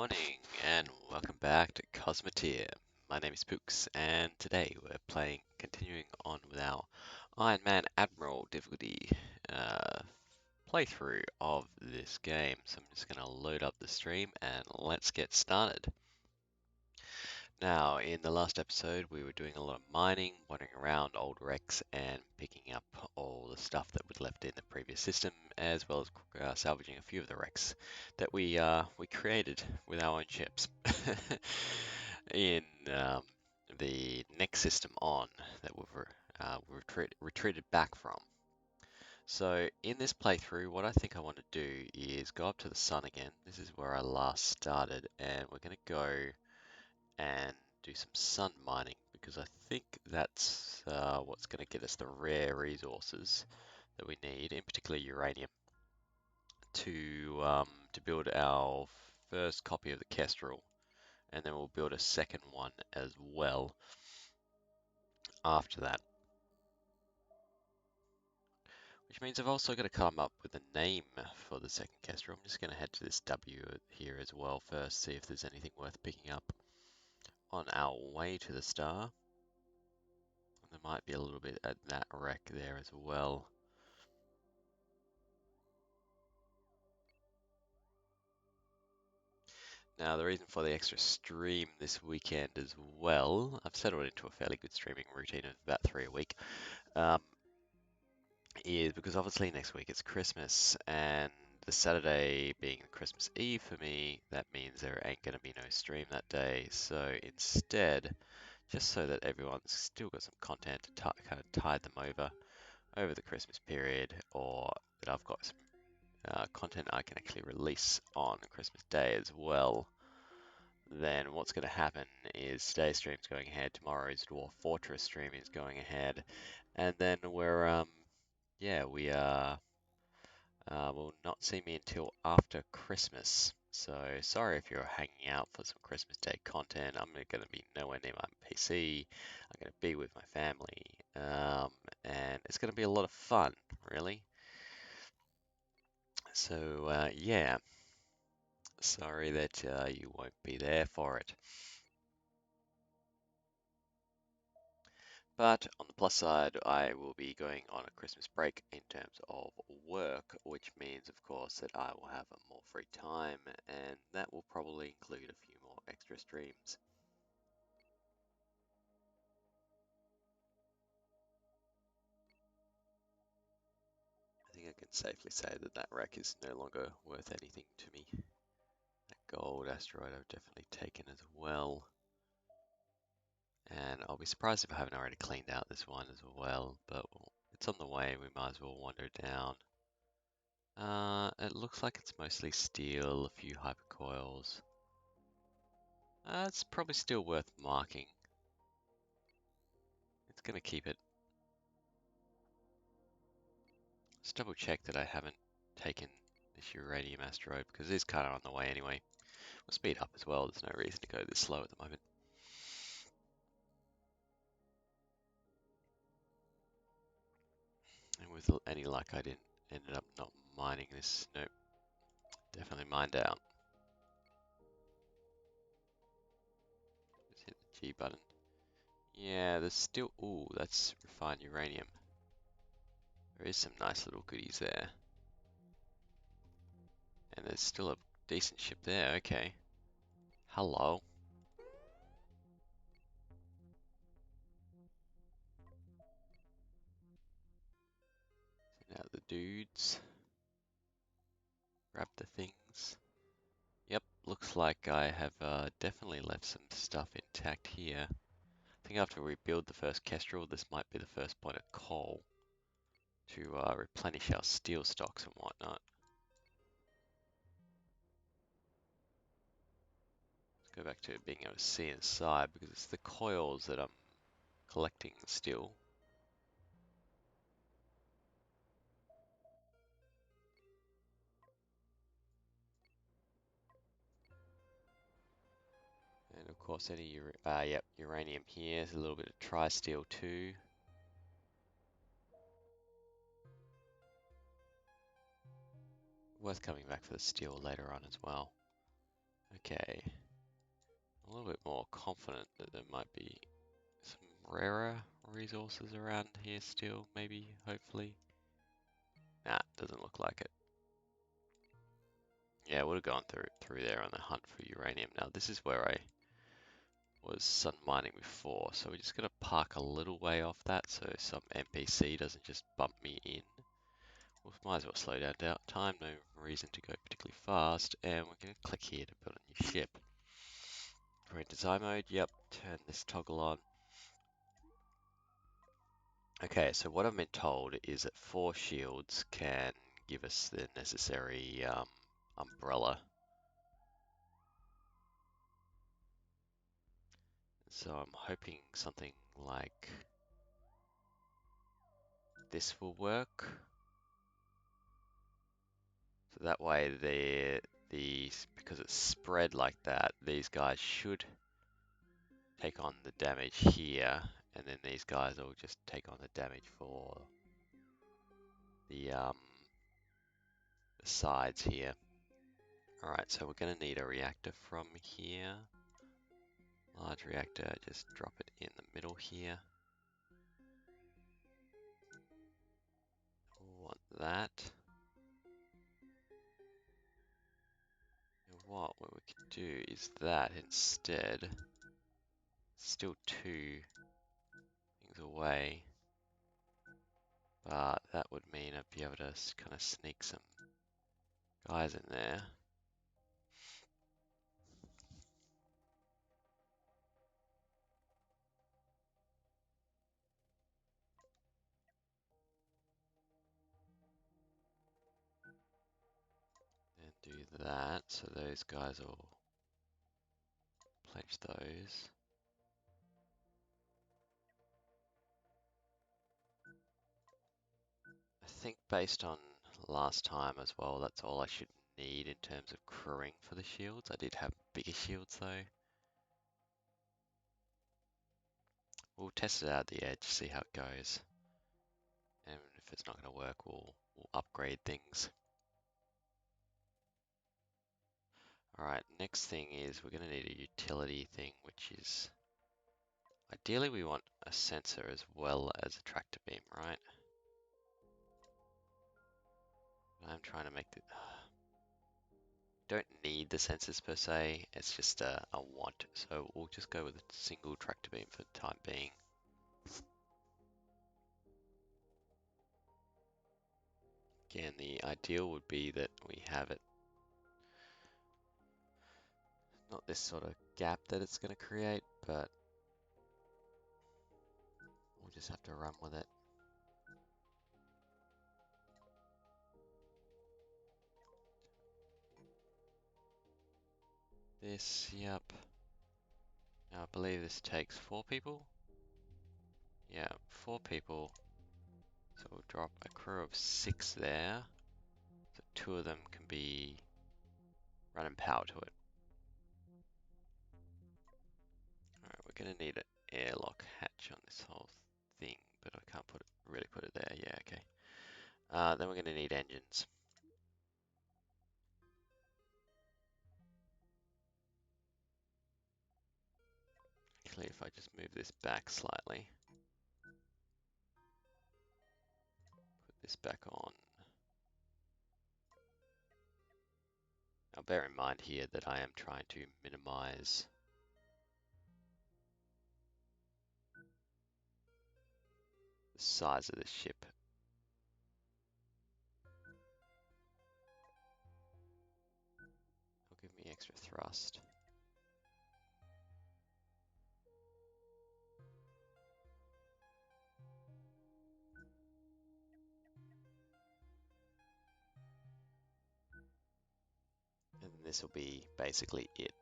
morning and welcome back to Cosmeteer. My name is Pooks and today we're continuing on with our Ironman Admiral difficulty playthrough of this game. So I'm just going to load up the stream and let's get started. Now, in the last episode, we were doing a lot of mining, wandering around old wrecks and picking up all the stuff that we'd left in the previous system, as well as salvaging a few of the wrecks that we created with our own ships in the next system on that retreated back from. So in this playthrough, what I think I want to do is go up to the sun again. This is where I last started, and we're going to go and do some sun mining because I think that's what's going to get us the rare resources that we need, in particular uranium, to build our first copy of the Kestrel, and then we'll build a second one as well after that. Which means I've also got to come up with a name for the second Kestrel. I'm just going to head to this W here as well first, see if there's anything worth picking up on our way to the star. There might be a little bit at that wreck there as well. Now, the reason for the extra stream this weekend as well, I've settled into a fairly good streaming routine of about 3 a week, is because obviously next week it's Christmas, and the Saturday being Christmas Eve for me, that means there ain't going to be no stream that day. So instead, just so that everyone's still got some content to kind of tide them over the Christmas period, or that I've got some content I can actually release on Christmas Day as well, then what's going to happen is today's stream's going ahead, tomorrow's Dwarf Fortress stream is going ahead, and then will not see me until after Christmas. So sorry if you're hanging out for some Christmas Day content. I'm going to be nowhere near my PC. I'm going to be with my family, and it's going to be a lot of fun, really. So yeah, sorry that you won't be there for it. But on the plus side, I will be going on a Christmas break in terms of work, which means, of course, that I will have more free time, and that will probably include a few more extra streams. I think I can safely say that that wreck is no longer worth anything to me. That gold asteroid I've definitely taken as well. And I'll be surprised if I haven't already cleaned out this one as well, but it's on the way, we might as well wander down. It looks like it's mostly steel, a few hypercoils. It's probably still worth marking. It's going to keep it. Just double check that I haven't taken this Uranium Asteroid because it is kind of on the way anyway. We'll speed up as well, there's no reason to go this slow at the moment. And with any luck I ended up not mining this. Nope, definitely mined out. Just hit the G button. Yeah, there's still, ooh, that's refined uranium. There is some nice little goodies there. And there's still a decent ship there, okay. Hello. Send out the dudes. Grab the things. Yep, looks like I have definitely left some stuff intact here. I think after we build the first Kestrel, this might be the first point of call to replenish our steel stocks and whatnot. Let's go back to being able to see inside because it's the coils that I'm collecting still. And of course any uranium here. There's a little bit of tri-steel too. Worth coming back for the steel later on as well. Okay. A little bit more confident that there might be some rarer resources around here still, maybe, hopefully. Nah, doesn't look like it. Yeah, would have gone through there on the hunt for uranium. Now this is where I was sun mining before, so we're just gonna park a little way off that so some NPC doesn't just bump me in. We might as well slow down time, no reason to go particularly fast, and we're gonna click here to build a new ship. We're in design mode, yep, turn this toggle on. Okay, so what I've been told is that 4 shields can give us the necessary umbrella. So I'm hoping something like this will work. So that way because it's spread like that, these guys should take on the damage here, and then these guys will just take on the damage for the sides here. Alright, so we're going to need a reactor from here. Large reactor, just drop it in the middle here. We'll want that. And what we can do is that instead, still 2 things away, but that would mean I'd be able to kind of sneak some guys in there. And do that, so those guys will pledge those. I think based on last time as well, that's all I should need in terms of crewing for the shields. I did have bigger shields though. We'll test it out at the edge, see how it goes. And if it's not going to work, we'll upgrade things. Alright, next thing is we're going to need a utility thing, which is ideally we want a sensor as well as a tractor beam, right? I'm trying to make the... Don't need the sensors per se, it's just a want. So we'll just go with a single tractor beam for the time being. Again, the ideal would be that we have it, not this sort of gap that it's going to create, but we'll just have to run with it. This, yep. Now I believe this takes 4 people. Yeah, 4 people. So we'll drop a crew of 6 there. So 2 of them can be running power to it. Alright, we're gonna need an airlock hatch on this whole thing, but I can't really put it there. Yeah, okay. Then we're gonna need engines. Actually, if I just move this back slightly, put this back on. Now bear in mind here that I am trying to minimize the size of the ship. It'll give me extra thrust. And this will be basically it.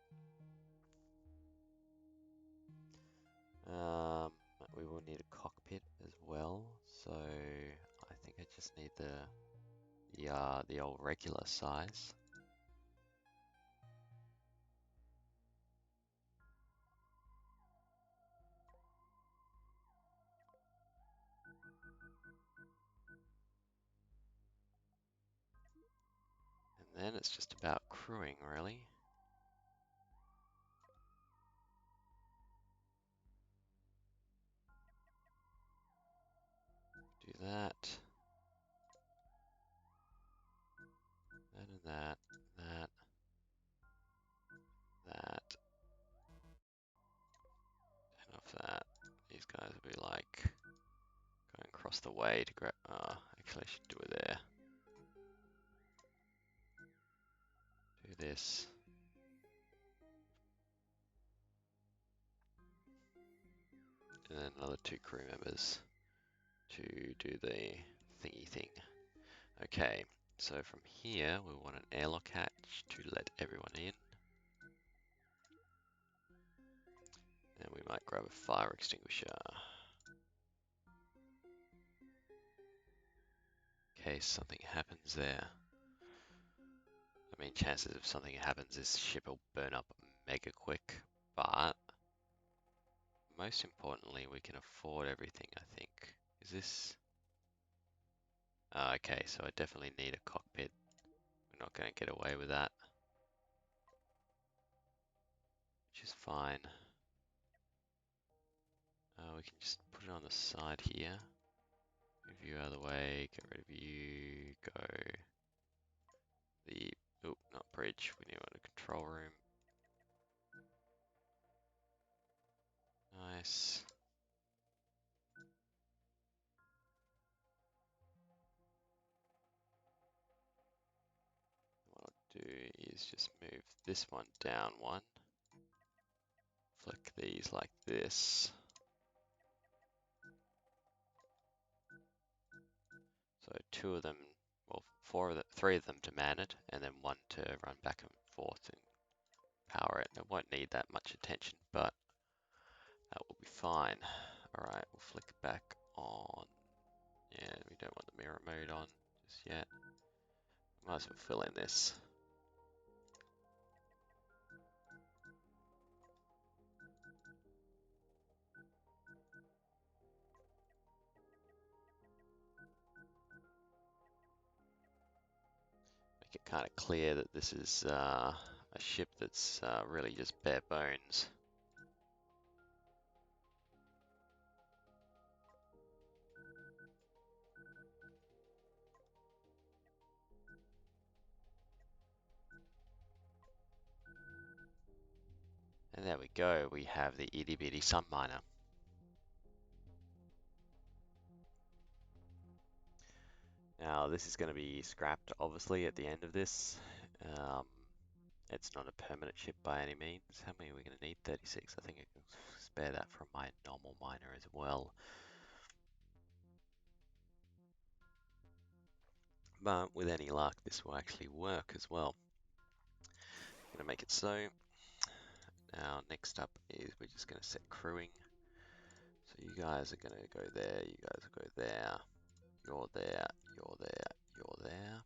We will need a cockpit as well, so I think I just need the old regular size. And then it's just about crewing, really. that. That and that. That. That. And off that. These guys will be like going across the way to grab. Actually, I should do it there. Do this. And then another 2 crew members to do the thingy thing. Okay, so from here we want an airlock hatch to let everyone in. And we might grab a fire extinguisher. In case something happens there. I mean, chances of something happens, this ship will burn up mega quick, but most importantly, we can afford everything, I think. Is this? Okay, so I definitely need a cockpit. We're not going to get away with that, which is fine. We can just put it on the side here. Move you out of the way, get rid of you, go. Not bridge, we need one in the control room. Nice. What I'll do is just move this one down one. Flick these like this. So 2 of them, well, 3 of them to man it, and then 1 to run back and forth and power it. It won't need that much attention, but that will be fine. Alright, we'll flick it back on. Yeah, we don't want the mirror mode on just yet. Might as well fill in this. Make it kind of clear that this is a ship that's really just bare bones. And there we go, we have the itty bitty sun miner. Now this is going to be scrapped obviously at the end of this. It's not a permanent ship by any means. How many are we going to need? 36. I think I can spare that from my normal miner as well. But with any luck, this will actually work as well. I'm going to make it so. Now, next up is we're just going to set crewing. So you guys are going to go there, you guys will go there, you're there, you're there, you're there.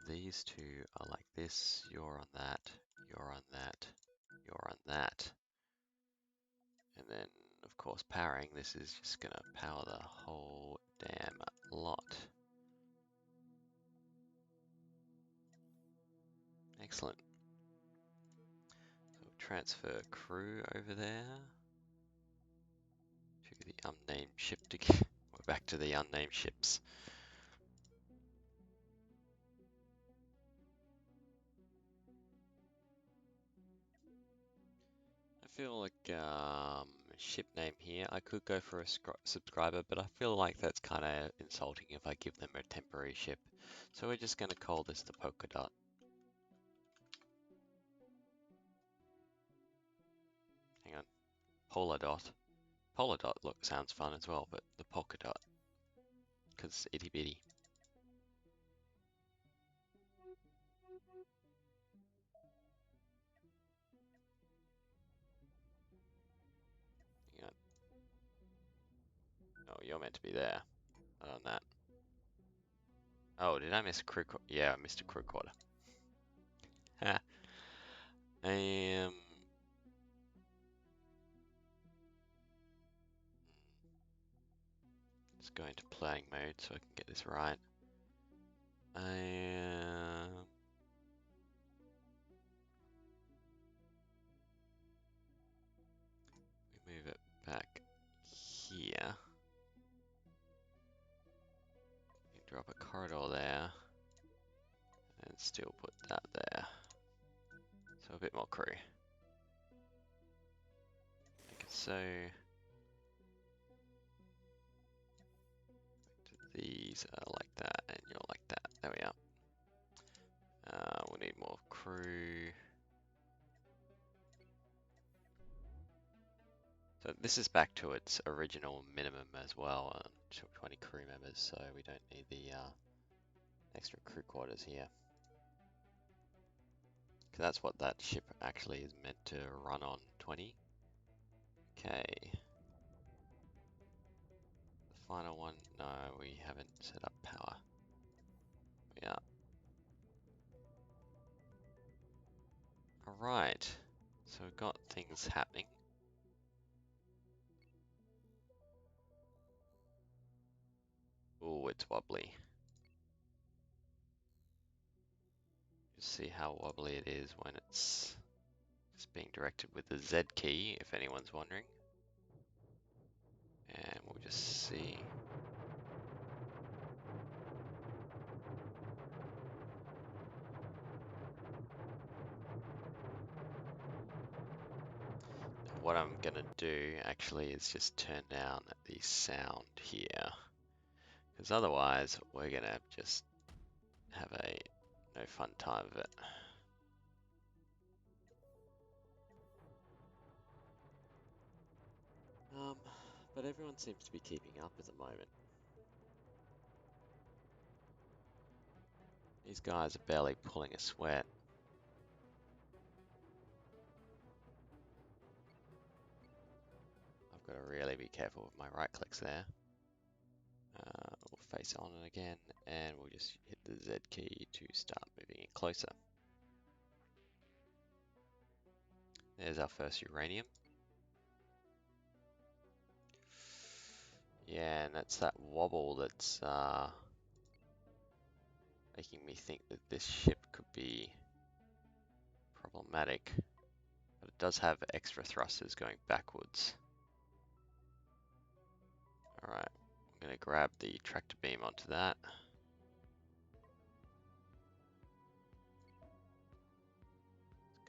These 2 are like this, you're on that, you're on that, you're on that. And then, of course, powering, this is just going to power the whole damn lot. Excellent. So transfer crew over there to the unnamed ship. We're back to the unnamed ships. I feel like ship name here, I could go for a subscriber, but I feel like that's kind of insulting if I give them a temporary ship. So we're just going to call this the Polkadot. Hang on, Polkadot. Polkadot sounds fun as well, but the Polkadot, because it's itty bitty. Hang on. Oh, you're meant to be there. On that. Oh, did I miss a crew quarter? Yeah, I missed a crew quarter. Ha. I am just go into planning mode so I can get this right. We move it back here. drop a corridor there and still put that there. So a bit more crew. Make it so. These are like that, and you're like that. There we are. We'll need more crew. So this is back to its original minimum as well, 20 crew members, so we don't need the extra crew quarters here. Because that's what that ship actually is meant to run on, 20. Okay. The final one, no, we haven't set up power. Yeah. Alright, so we've got things happening. Oh, it's wobbly. You see how wobbly it is when it's just being directed with the Z key, if anyone's wondering. And we'll just see. What I'm gonna do actually is just turn down the sound here, because otherwise we're gonna just have a no fun time of it. But everyone seems to be keeping up at the moment. These guys are barely pulling a sweat. I've got to really be careful with my right clicks there. We'll face on it again, and we'll just hit the Z key to start moving it closer. There's our first uranium. Yeah, and that's that wobble that's making me think that this ship could be problematic. But it does have extra thrusters going backwards. Alright, I'm going to grab the tractor beam onto that.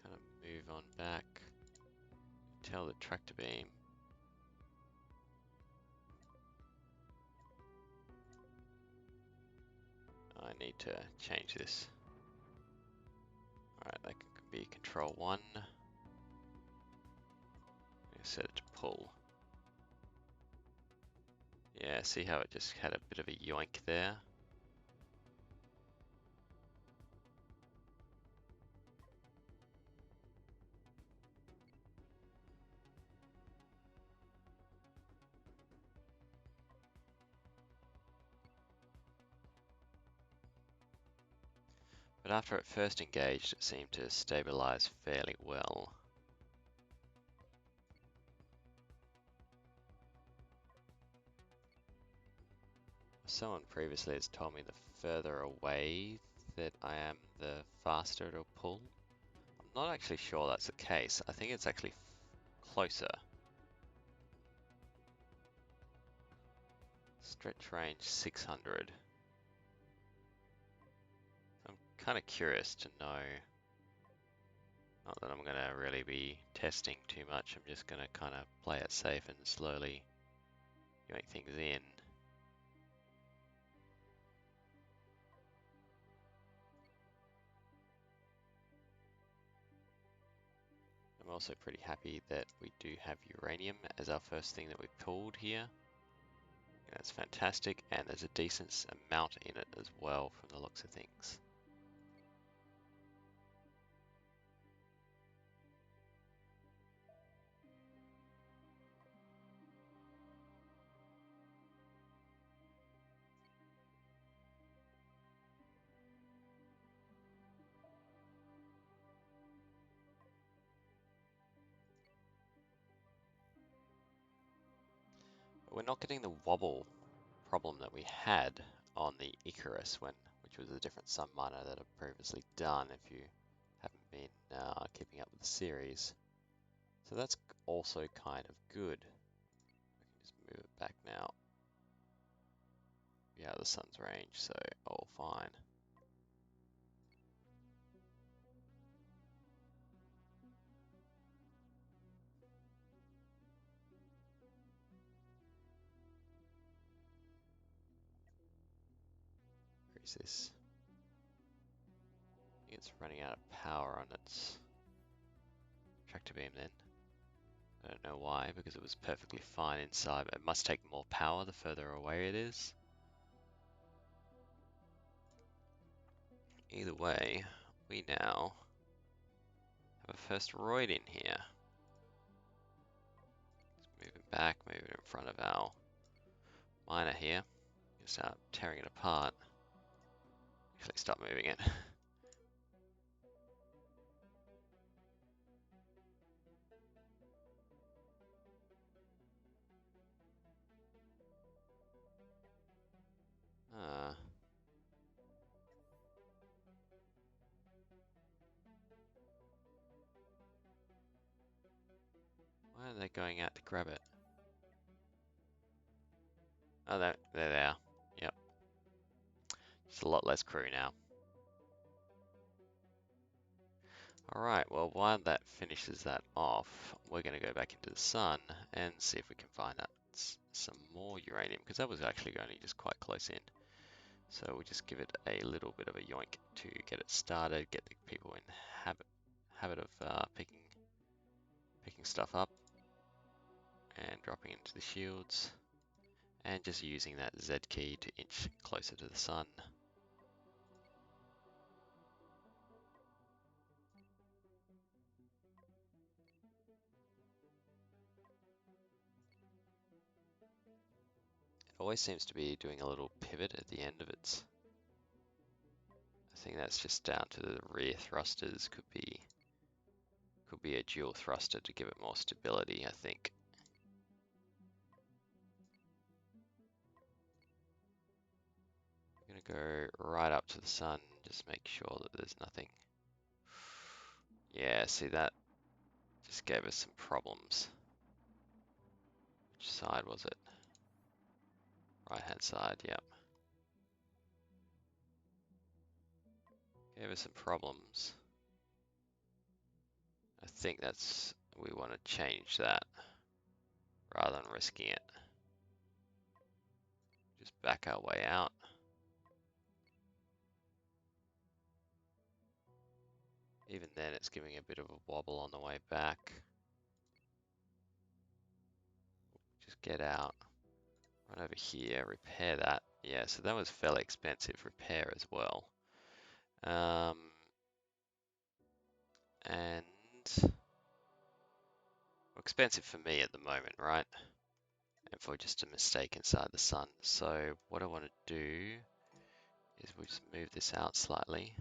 Kind of move on back. Tell the tractor beam. I need to change this. Alright, that can be control 1. I'm going to set it to pull. Yeah, see how it just had a bit of a yoink there? But after it first engaged, it seemed to stabilize fairly well. Someone previously has told me the further away that I am, the faster it'll pull. I'm not actually sure that's the case. I think it's actually closer. Stretch range 600. I'm kind of curious to know. Not that I'm going to really be testing too much. I'm just going to kind of play it safe and slowly yoink things in. I'm also pretty happy that we do have uranium as our first thing that we pulled here. That's fantastic, and there's a decent amount in it as well from the looks of things. But we're not getting the wobble problem that we had on the Icarus, which was a different subminer that I've previously done if you haven't been keeping up with the series. So that's also kind of good. I can just move it back now. Yeah, the sun's range, so all fine. Increase this. I think it's running out of power on its tractor beam then. I don't know why, because it was perfectly fine inside, but it must take more power the further away it is. Either way, we now have a first roid in here. Just moving back, moving in front of our miner here. Start tearing it apart. Actually, stop moving it. Ah. Why are they going out to grab it? Oh, there they are. Yep. Just a lot less crew now. Alright, well, while that finishes that off, we're going to go back into the sun and see if we can find out some more uranium, because that was actually only just quite close in. So we'll just give it a little bit of a yoink to get it started, get the people in habit of picking stuff up and dropping into the shields, and just using that Z key to inch closer to the sun. It always seems to be doing a little pivot at the end of its. I think that's just down to the rear thrusters. Could be a dual thruster to give it more stability, I think. I'm gonna go right up to the sun, just make sure that there's nothing. Yeah, see, that just gave us some problems. Which side was it? Right hand side, yep. Gave us some problems. I think we want to change that rather than risking it. Just back our way out. Even then, it's giving a bit of a wobble on the way back. Just get out. Run over here, repair that. Yeah, so that was fairly expensive repair as well. And expensive for me at the moment, right? And for just a mistake inside the sun. So what I want to do is we just move this out slightly.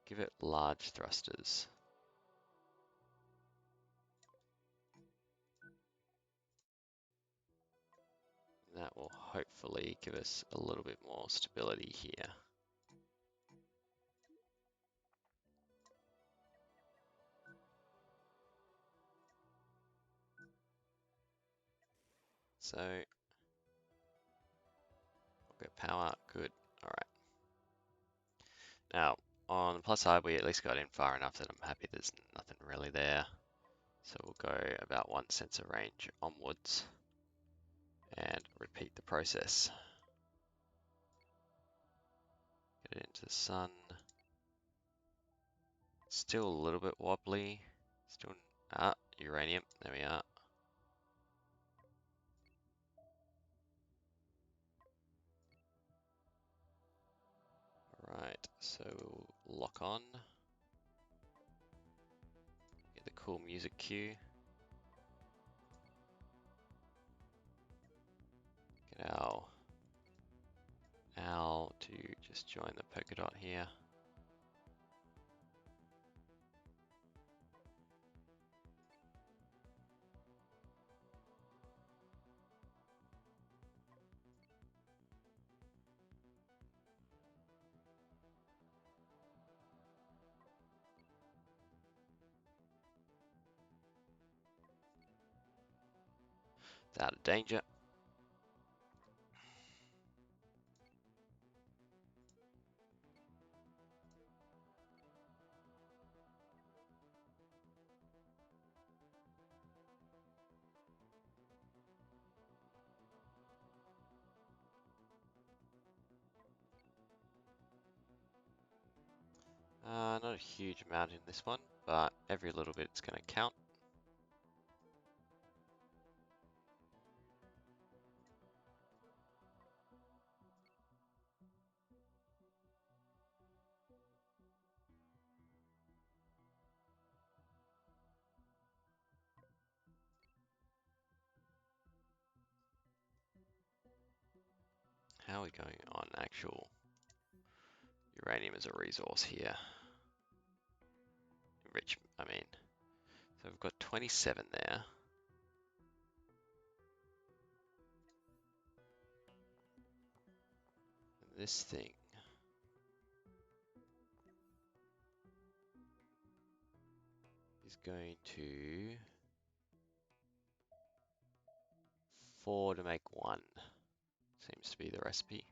Give it large thrusters. That will hopefully give us a little bit more stability here. So, we'll get power, good, all right. Now, on the plus side, we at least got in far enough that I'm happy there's nothing really there. So we'll go about 1 sensor range onwards and repeat the process. Get it into the sun. Still a little bit wobbly. Still, uranium, there we are. Alright, so we'll lock on. Get the cool music cue. Get our owl to just join the Polkadot here. It's out of danger. Not a huge amount in this one, but every little bit's going to count. How are we going on actual uranium as a resource here? Enrichment, I mean. So we've got 27 there. And this thing is going to 4 to make 1. Seems to be the recipe.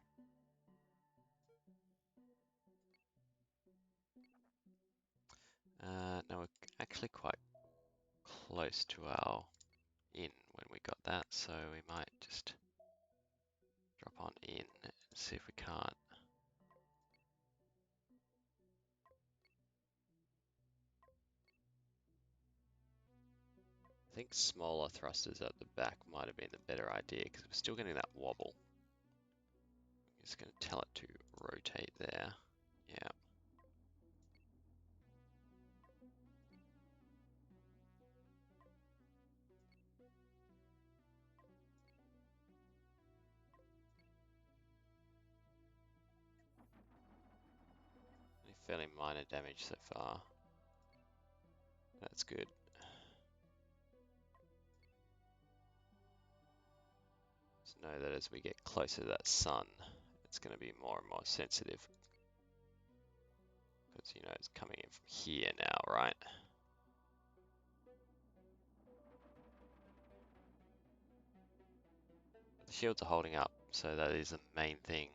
Now we're actually quite close to our in when we got that, so we might just drop on in and see if we can't. I think smaller thrusters at the back might have been the better idea because we're still getting that wobble. I'm just going to tell it to rotate there. Yeah. Only fairly minor damage so far. That's good. Just know that as we get closer to that sun, it's going to be more and more sensitive. Because, you know, it's coming in from here now, right? The shields are holding up, so that is the main thing.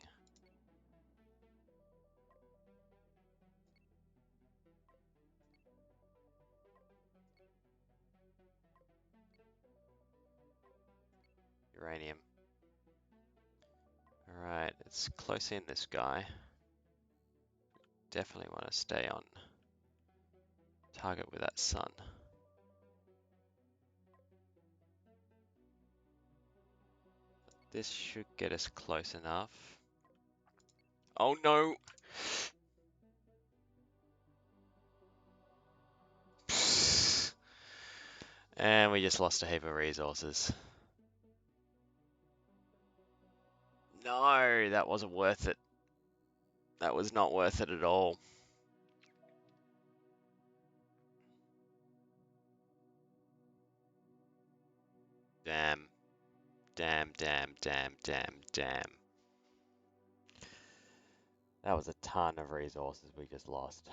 Uranium. Alright, it's close in this guy. Definitely want to stay on target with that sun. This should get us close enough. Oh no! And we just lost a heap of resources. No, that wasn't worth it. That was not worth it at all. Damn. Damn, damn, damn, damn, damn. That was a ton of resources we just lost.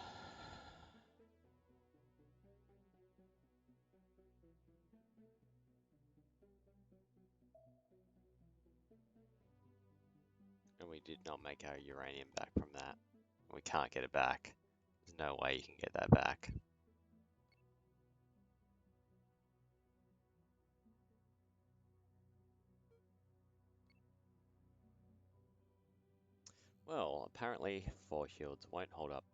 And we did not make our uranium back from that. We can't get it back. There's no way you can get that back. Well, apparently 4 shields won't hold up.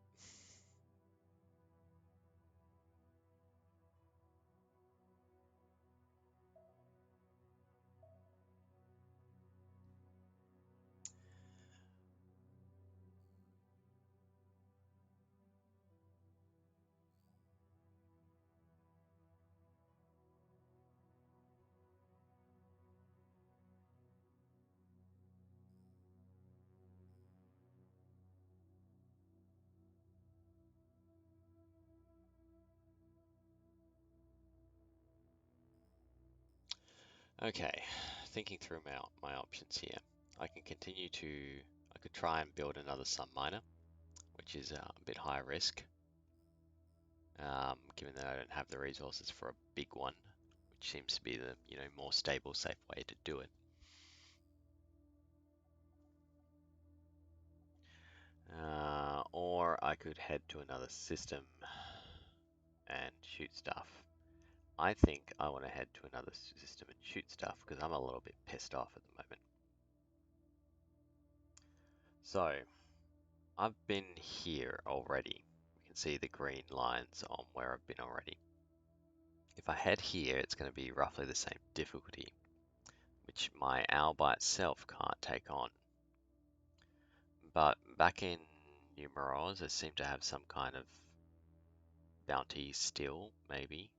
Okay, thinking through my options here. I could try and build another sun miner, which is a bit high risk, given that I don't have the resources for a big one, which seems to be the, you know, more stable, safe way to do it. Or I could head to another system and shoot stuff. I think I want to head to another system and shoot stuff because I'm a little bit pissed off at the moment. So, I've been here already. We can see the green lines on where I've been already. If I head here, it's going to be roughly the same difficulty, which my owl by itself can't take on. But back in New Mirage, I seem to have some kind of bounty still, maybe.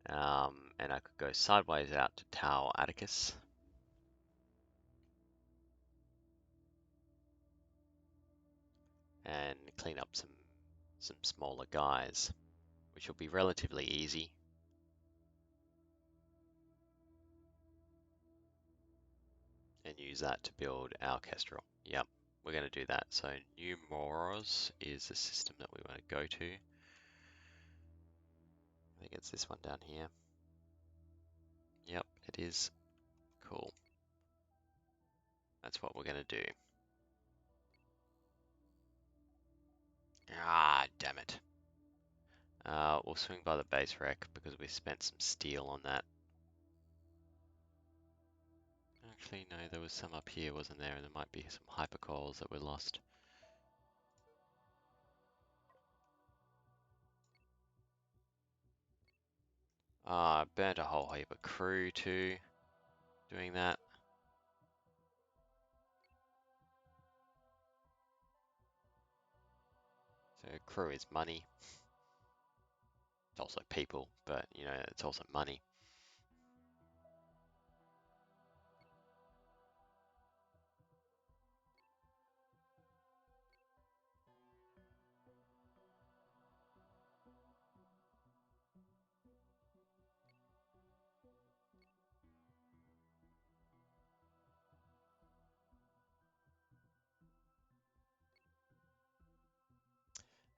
And I could go sideways out to Tau Atticus. And clean up some smaller guys, which will be relatively easy. And use that to build our Kestrel. Yep, we're going to do that. So New Moros is the system that we want to go to. I think it's this one down here. Yep, it is. Cool. That's what we're going to do. Ah, damn it. We'll swing by the base wreck because we spent some steel on that. Actually, no, there was some up here, wasn't there? And there might be some hypercoils that were lost. Burnt a whole heap of crew too, doing that. So crew is money. It's also people, but you know, it's also money.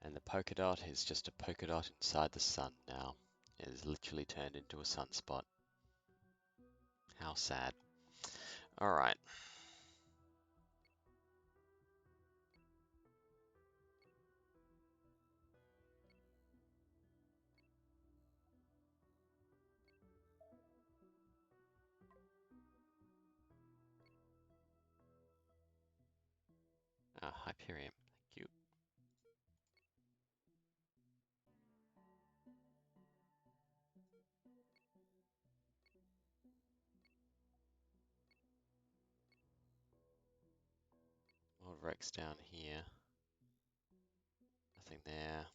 And the Polkadot is just a polka dot inside the sun now. It has literally turned into a sunspot. How sad. Alright. Hyperium. Thank you. Old Rex down here. Nothing there.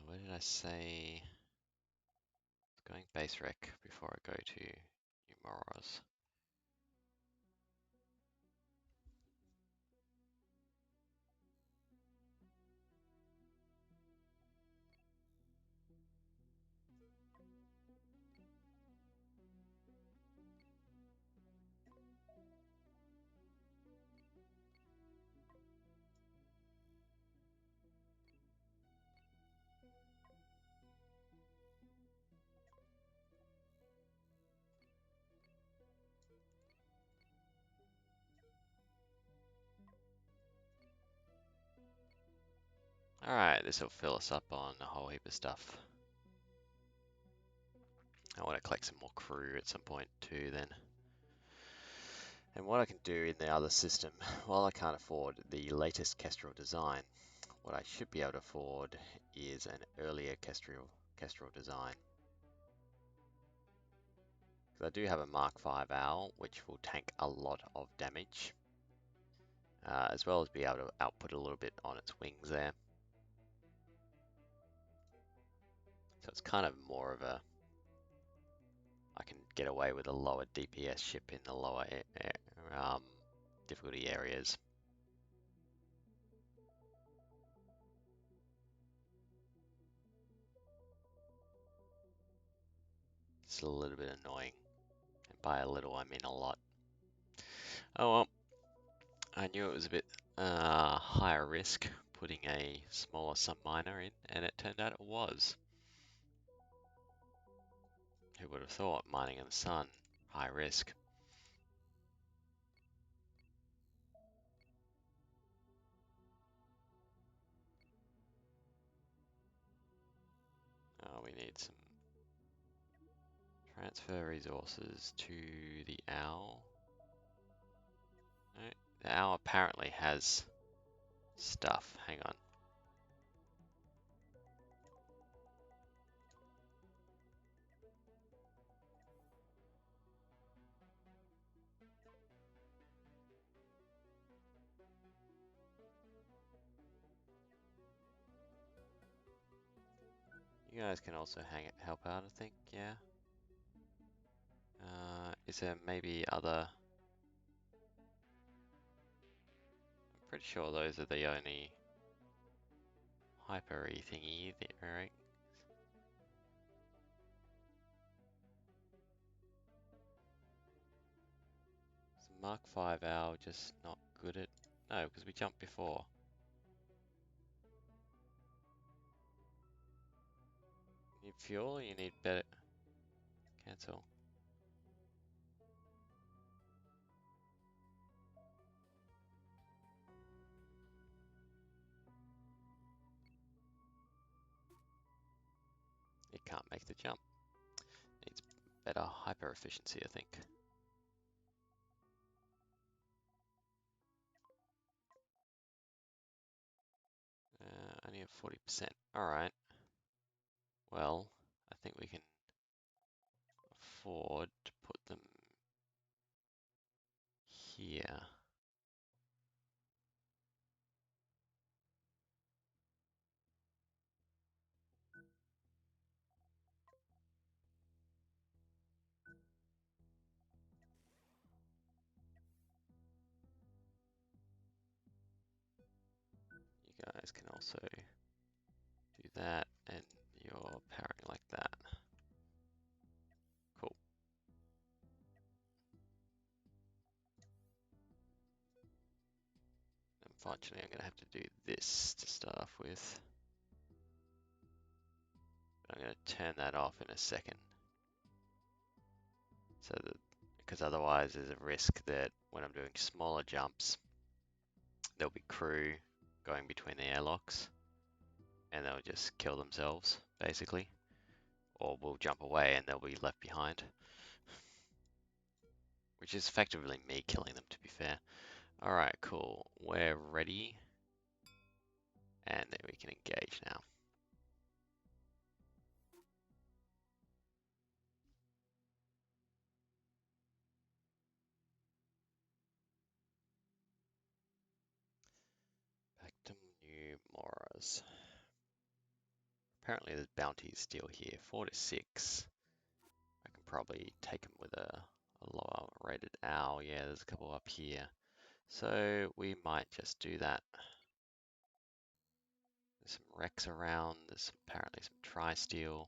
Where did I say? Going base wreck before I go to New Moros. Alright, this will fill us up on a whole heap of stuff. I want to collect some more crew at some point too then. And what I can do in the other system, while I can't afford the latest Kestrel design, what I should be able to afford is an earlier Kestrel design. Because I do have a Mark 5 owl, which will tank a lot of damage, as well as be able to output a little bit on its wings there. So it's kind of more of a, I can get away with a lower DPS ship in the lower difficulty areas. It's a little bit annoying. And by a little, I mean a lot. Oh well, I knew it was a bit higher risk putting a smaller subminer in, and it turned out it was. Who would have thought mining in the sun, high risk? We need some transfer resources to the owl. No, the owl apparently has stuff. Hang on. You guys can also help out, I think, yeah. Is there maybe other... I'm pretty sure those are the only hyper-y thingy, right? Is Mark 5 owl just not good at... No, because we jumped before. You need fuel, you need better... Cancel. It can't make the jump. Needs better hyper efficiency, I think. Only at 40%. Alright. Well, I think we can afford to put them here. You guys can also do that, and you're powering like that. Cool. Unfortunately, I'm going to have to do this to start off with. But I'm going to turn that off in a second. So that, because otherwise there's a risk that when I'm doing smaller jumps, there'll be crew going between the airlocks, and they'll just kill themselves, basically. Or we'll jump away and they'll be left behind. Which is effectively me killing them, to be fair. Alright, cool. We're ready. And then we can engage now. Back to new morphs. Apparently there's bounties still here. 4 to 6. I can probably take them with a lower rated owl. Yeah, there's a couple up here. So we might just do that. There's some wrecks around. There's apparently some tri-steel.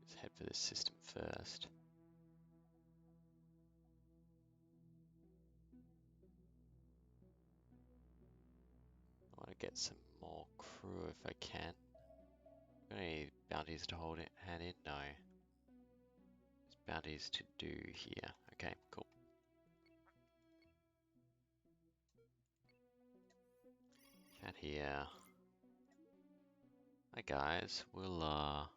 Let's head for this system first. I want to get some more crew if I can. Got any bounties to hold it hand in? No. There's bounties to do here. Okay, cool. Chat here. Hi guys, we'll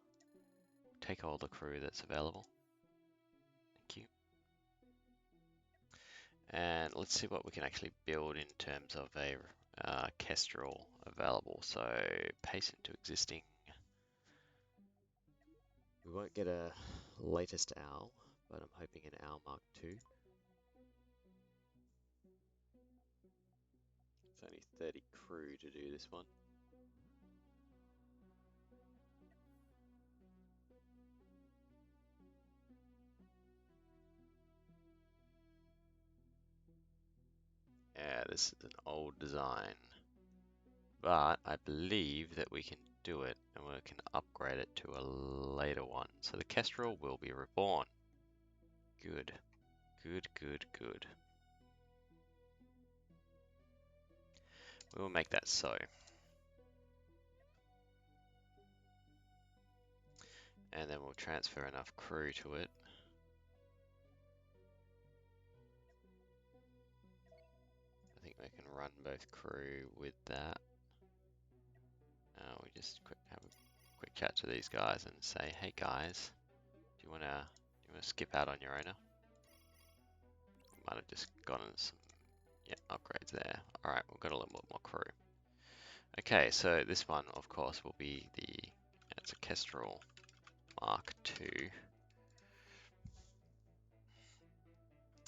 take all the crew that's available. Thank you. And let's see what we can actually build in terms of a Kestrel available. So paste into existing. We won't get a latest owl, but I'm hoping an owl Mark II. It's only 30 crew to do this one. Yeah, this is an old design, but I believe that we can do it and we can upgrade it to a later one. So the Kestrel will be reborn. Good, good, good, good. We will make that so. And then we'll transfer enough crew to it. I think we can run both crew with that. We just have a quick chat to these guys and say, hey guys, do you wanna skip out on your owner? Might have just gotten some upgrades there. Alright, we've got a little bit more crew. Okay, so this one of course will be it's a Kestrel Mark II.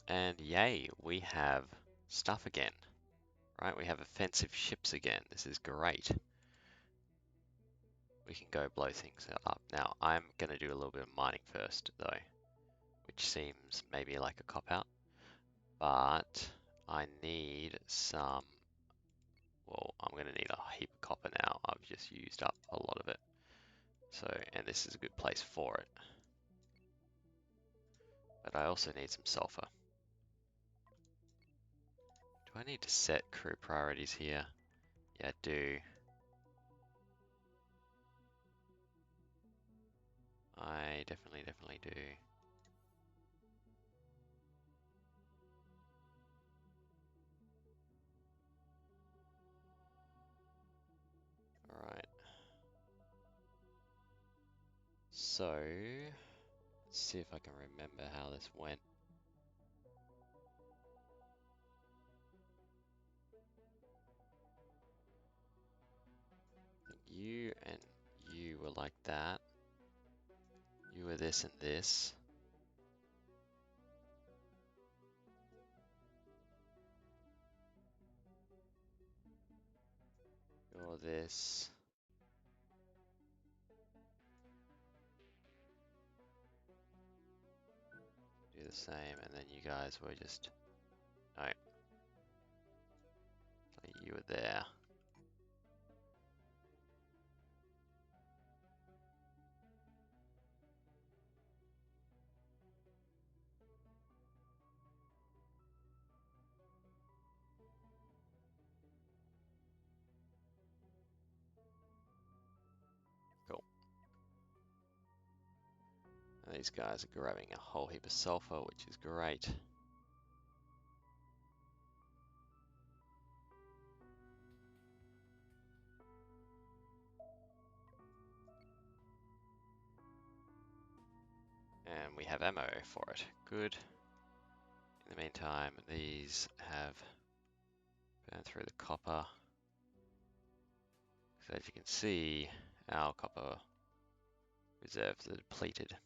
And yay, we have stuff again. Right, we have offensive ships again. This is great. We can go blow things up. Now, I'm going to do a little bit of mining first, though, which seems maybe like a cop-out. But I need some... Well, I'm going to need a heap of copper now. I've just used up a lot of it. So, and this is a good place for it. But I also need some sulfur. Do I need to set crew priorities here? Yeah, I do. I definitely do. Alright. So, let's see if I can remember how this went. I think you and you were like that. You were this and this. You're this. Do the same, and then you guys were just... No. You were there. Cool. And these guys are grabbing a whole heap of sulfur, which is great. And we have ammo for it. Good. In the meantime, these have burned through the copper. So as you can see, our copper reserves are depleted.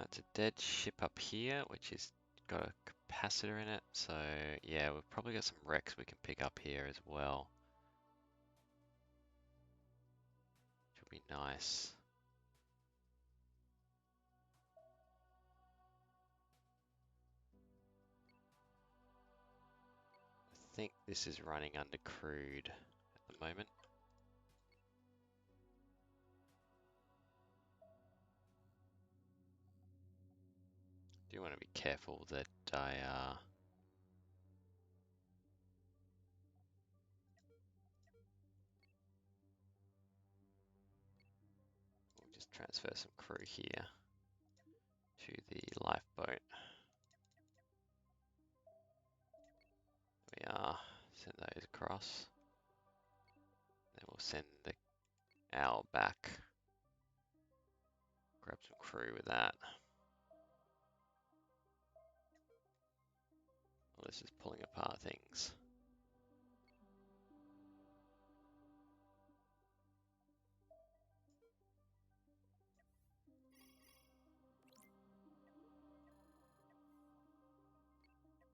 It's a dead ship up here, which is got a capacitor in it. So yeah, we've probably got some wrecks we can pick up here as well, which would be nice. I think this is running under crude at the moment. Do want to be careful that I we'll just transfer some crew here to the lifeboat. We are. Send those across. Then we'll send the owl back. Grab some crew with that. Well, this is pulling apart things.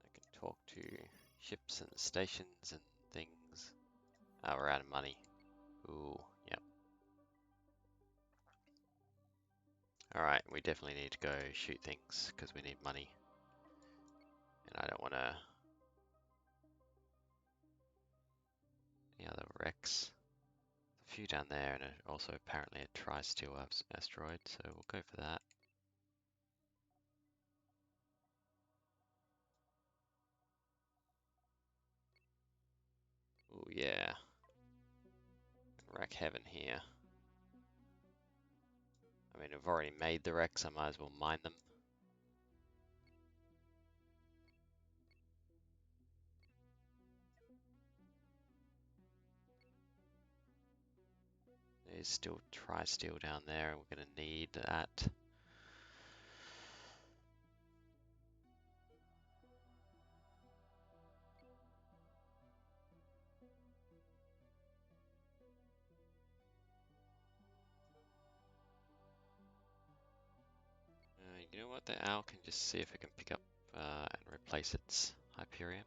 I can talk to ships and stations and things. Oh, we're out of money. Ooh, yep. Alright, we definitely need to go shoot things because we need money. And I don't want to... Any other wrecks? A few down there, and also apparently a tri-steel asteroid, so we'll go for that. Ooh, yeah. Wreck heaven here. I mean, I've already made the wrecks, I might as well mine them. There's still tri-steel down there, and we're going to need that. You know what, the owl can just see if it can pick up and replace its Hyperion.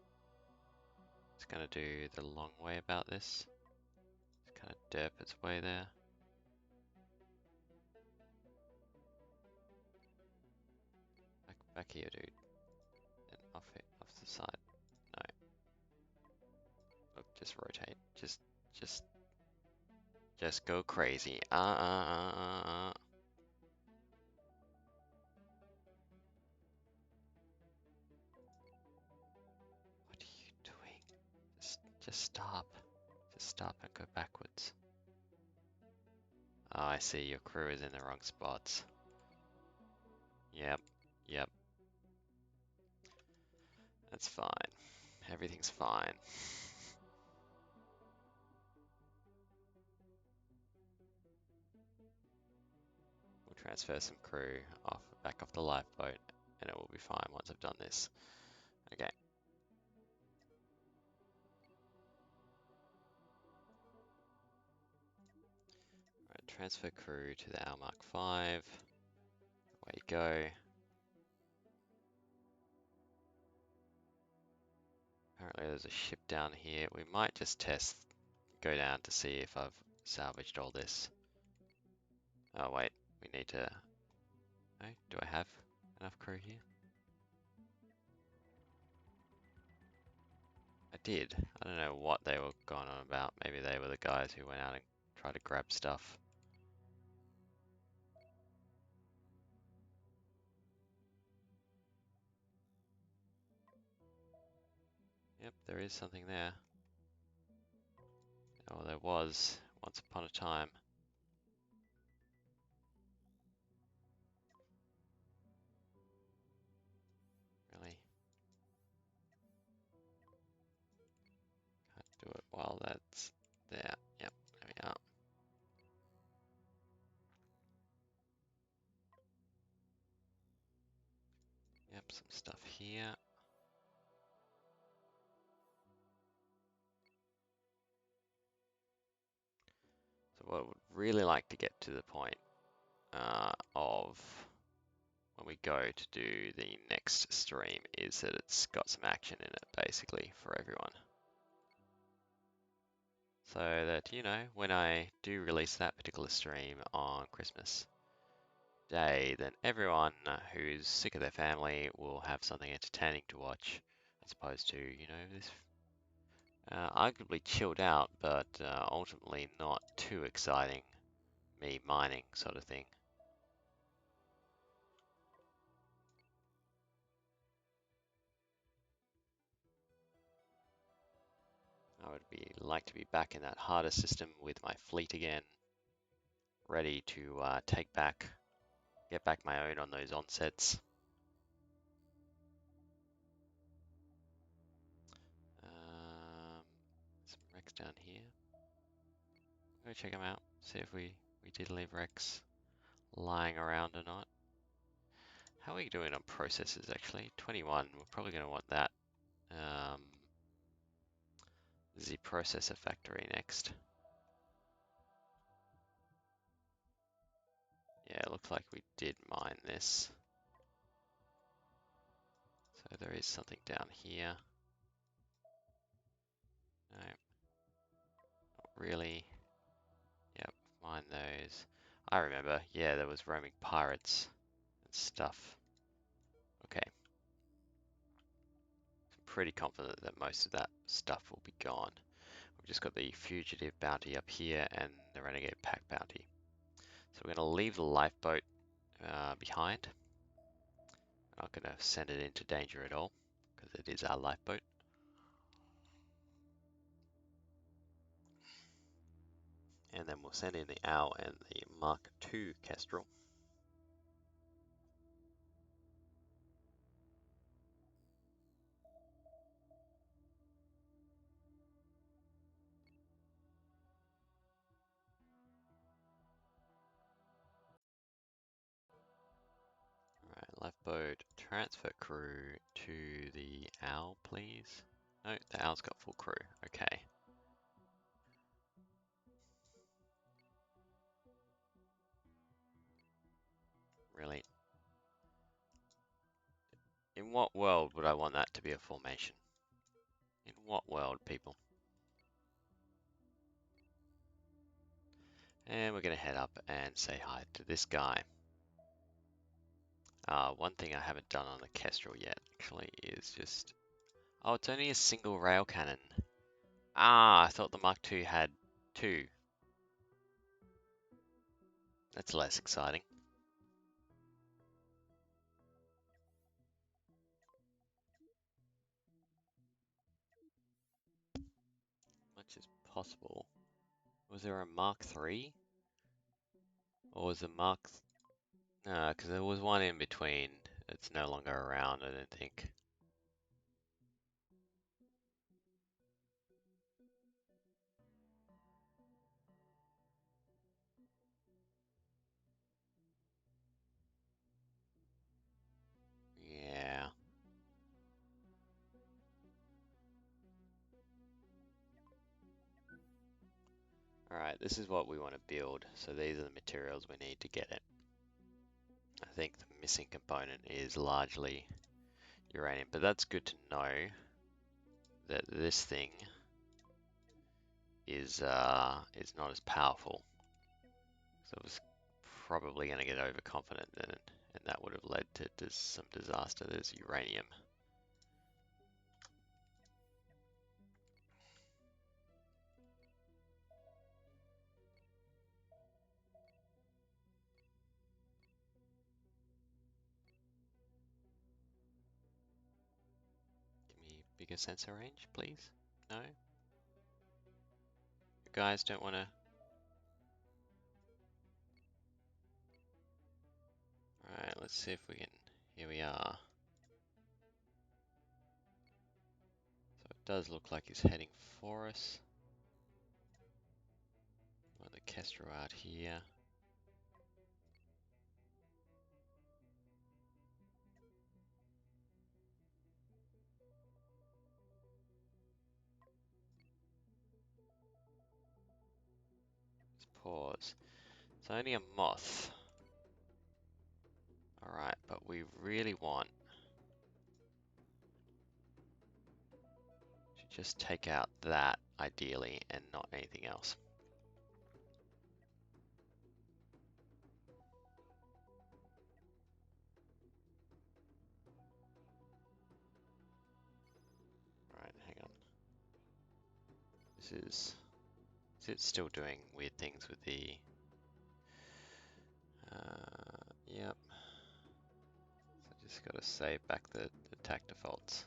It's going to do the long way about this. It's kind of derp its way there. Back here, dude. And off the side. No. Look, just rotate. Just go crazy. What are you doing? Just stop. Just stop and go backwards. Oh, I see. Your crew is in the wrong spots. Yep. Yep. That's fine. Everything's fine. We'll transfer some crew back off the lifeboat, and it will be fine once I've done this. Okay. Alright, transfer crew to the Owl Mark 5. Away you go. Apparently there's a ship down here. We might just go down to see if I've salvaged all this. Oh wait, we need to... Oh, do I have enough crew here? I did. I don't know what they were going on about. Maybe they were the guys who went out and tried to grab stuff. Yep, there is something there. Oh, there was once upon a time. Really? Can't do it while that's there. Yep, there we are. Yep, some stuff here. So what I would really like to get to the point of when we go to do the next stream is that it's got some action in it, basically, for everyone. So that, you know, when I do release that particular stream on Christmas Day, then everyone who's sick of their family will have something entertaining to watch, as opposed to, you know, this arguably chilled out, but ultimately not too exciting, me mining sort of thing. I would like to be back in that harder system with my fleet again, ready to get back my own on those onsets. Some wrecks down here. Go check them out, see if we did leave wrecks lying around or not. How are we doing on processes actually? 21, we're probably going to want that. The processor factory next. Yeah, it looks like we did mine this. So there is something down here. No, not really. Yep, mine those. I remember, yeah, there was roaming pirates and stuff. Okay. I'm pretty confident that most of that stuff will be gone. We've just got the fugitive bounty up here and the renegade pack bounty. So we're going to leave the lifeboat behind. I'm not going to send it into danger at all, because it is our lifeboat. And then we'll send in the Owl and the Mark II Kestrel. boat, transfer crew to the Owl, please. No, the Owl's got full crew. Okay. Really? In what world would I want that to be a formation? In what world, people? And we're going to head up and say hi to this guy. One thing I haven't done on the Kestrel yet, actually, is just... Oh, it's only a single rail cannon. Ah, I thought the Mark II had two. That's less exciting. Much as possible. Was there a Mark III? Or was it Mark... No, because there was one in between. It's no longer around, I don't think. Yeah. Alright, this is what we want to build. So these are the materials we need to get it. I think the missing component is largely uranium, but that's good to know that this thing is not as powerful. So I was probably going to get overconfident then, and that would have led to some disaster. There's uranium. Give me bigger sensor range, please. No? You guys don't want to... Alright, let's see if we can... Here we are. So it does look like he's heading for us. Want the Kestrel out here. Let's pause. It's only a moth. Alright, but we really want to just take out that, ideally, and not anything else. Alright, hang on. Is it still doing weird things with the... yep. So just gotta save back the attack defaults.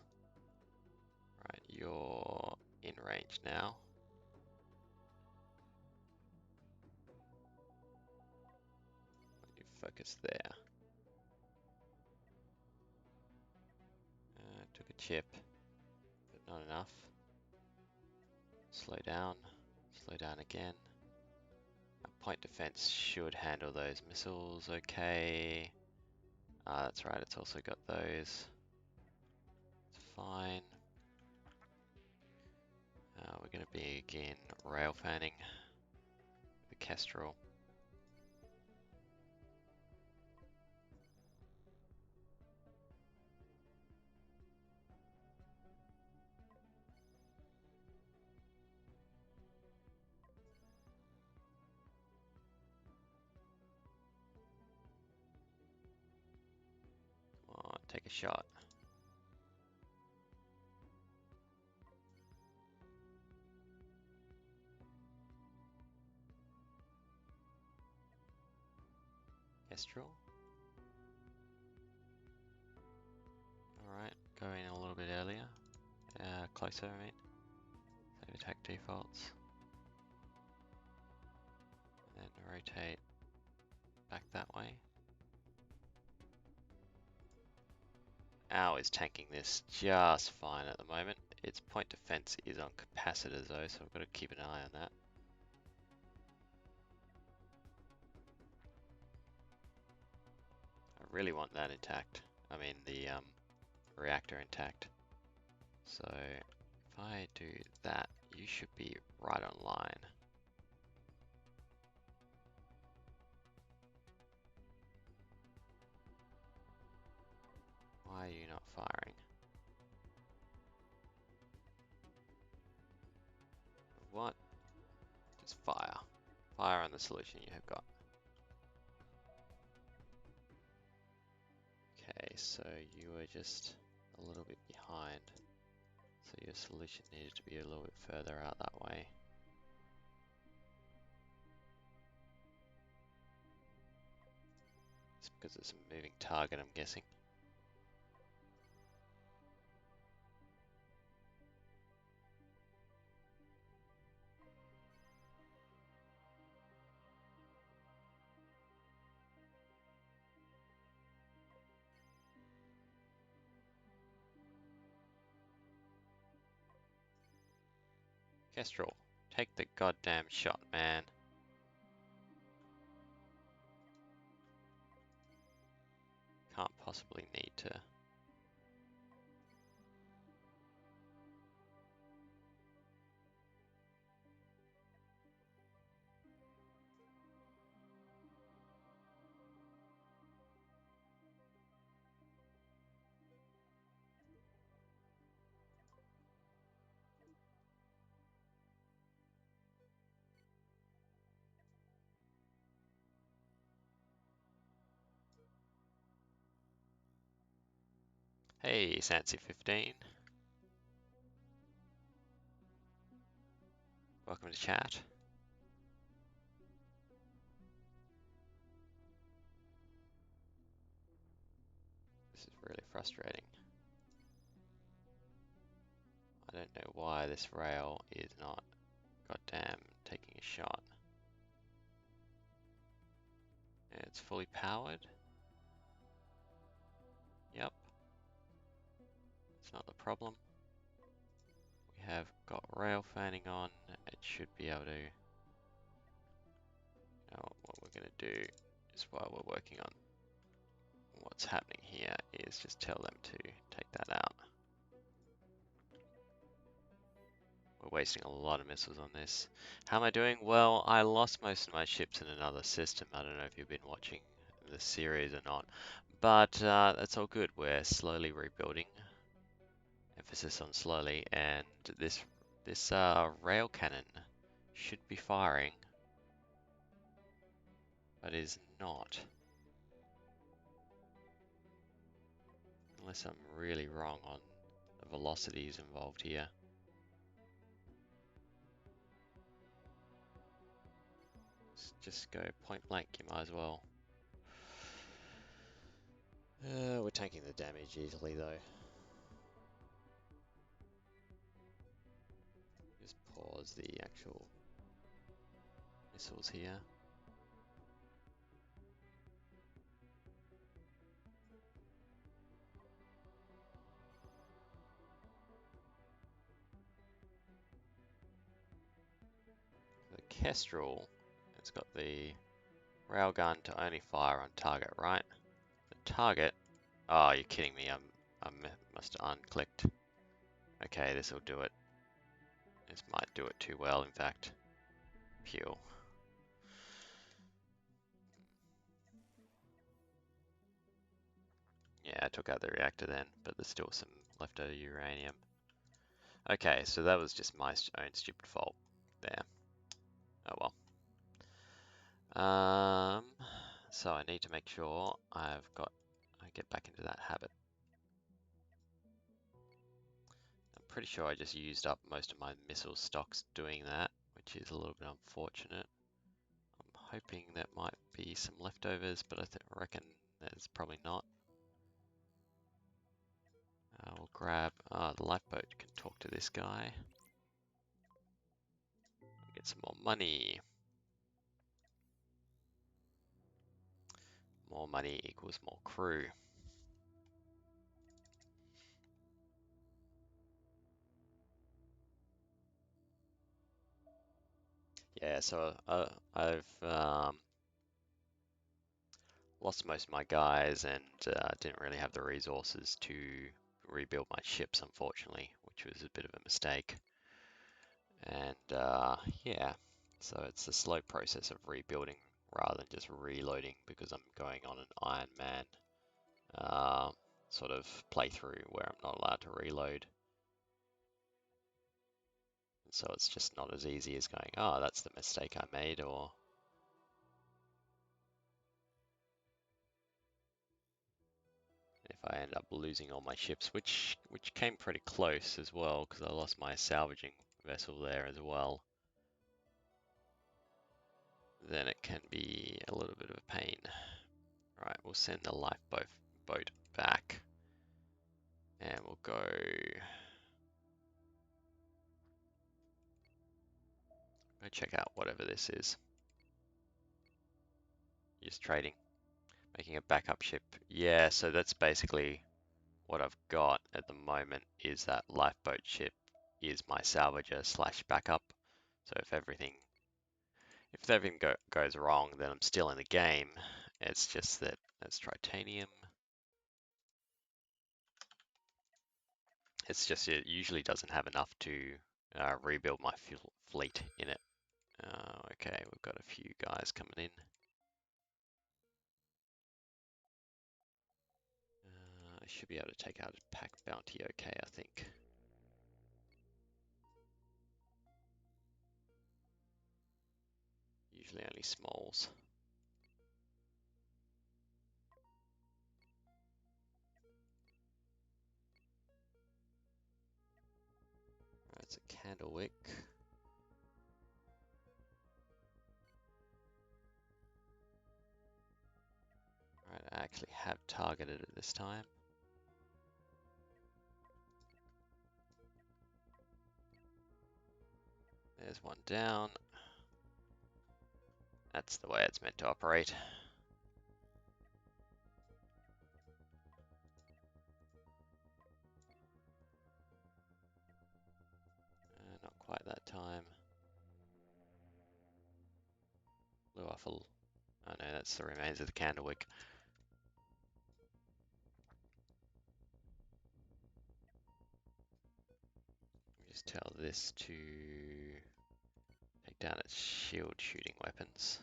Right, you're in range now. You focus there. Took a chip, but not enough. Slow down again. Our point defense should handle those missiles okay. That's right, it's also got those. It's fine. We're going to be again rail fanning the Kestrel. Come on, take a shot. Kestrel. Alright, go in a little bit earlier. Closer, I mean. Save attack defaults. And then rotate back that way. Owl is tanking this just fine at the moment. Its point defense is on capacitors though, so I've got to keep an eye on that. I really want that intact. I mean the reactor intact. So if I do that, you should be right on line. Why are you not firing? What? Just fire. Fire on the solution you have got. Okay, so you were just a little bit behind. So your solution needed to be a little bit further out that way. It's because it's a moving target, I'm guessing. Kestrel, take the goddamn shot, man. Can't possibly need to. Hey, Sansi15. Welcome to chat. This is really frustrating. I don't know why this rail is not goddamn taking a shot. It's fully powered. Yep, it's not the problem. We have got rail fanning on. It should be able to. Now, what we're going to do is while we're working on what's happening here is just tell them to take that out. We're wasting a lot of missiles on this. How am I doing? Well, I lost most of my ships in another system. I don't know if you've been watching the series or not, but that's all good. We're slowly rebuilding. Emphasis on slowly, and this rail cannon should be firing, but is not. Unless I'm really wrong on the velocities involved here. Let's just go point blank, you might as well. We're taking the damage easily though. Just pause the actual missiles here. The Kestrel, it's got the railgun to only fire on target, right? The target, oh, you're kidding me, I must have unclicked. Okay, this will do it. This might do it too well, in fact. Pew. Yeah, I took out the reactor then, but there's still some leftover uranium. Okay, so that was just my own stupid fault there. Oh well. So I need to make sure I get back into that habit. I'm pretty sure I just used up most of my missile stocks doing that, which is a little bit unfortunate. I'm hoping there might be some leftovers, but I reckon there's probably not. We'll grab the lifeboat can talk to this guy. Get some more money. More money equals more crew. Yeah, so I've lost most of my guys and didn't really have the resources to rebuild my ships, unfortunately, which was a bit of a mistake. And yeah, so it's a slow process of rebuilding rather than just reloading, because I'm going on an Iron Man sort of playthrough where I'm not allowed to reload. And so it's just not as easy as going, oh, that's the mistake I made, or if I end up losing all my ships, which came pretty close as well, because I lost my salvaging vessel there as well, then it can be a little bit of a pain. Right, we'll send the lifeboat back, and we'll go check out whatever this is. Just trading, making a backup ship. Yeah, so that's basically what I've got at the moment, is that lifeboat ship is my salvager slash backup. So if everything goes wrong, then I'm still in the game. It's just that it's titanium. It's just it usually doesn't have enough to rebuild my fleet in it. Okay, we've got a few guys coming in. I should be able to take out a pack bounty okay, I think. Usually only smalls. Right, it's a candlewick. Right, I actually have targeted it this time. There's one down. That's the way it's meant to operate. Not quite that time. Blew off a... Oh no, that's the remains of the candlewick. Just tell this to take down its shield shooting weapons.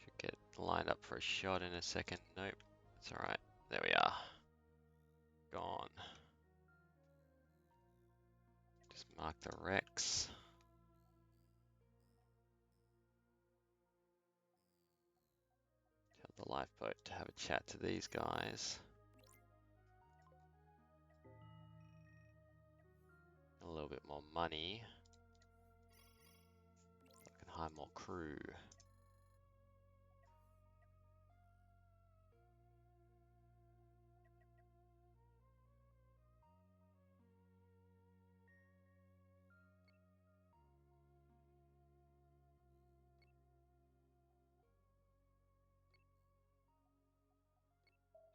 Should get lined up for a shot in a second. Nope, it's alright. There we are. Gone. Just mark the wrecks. Tell the lifeboat to have a chat to these guys. A little bit more money. So I can hire more crew.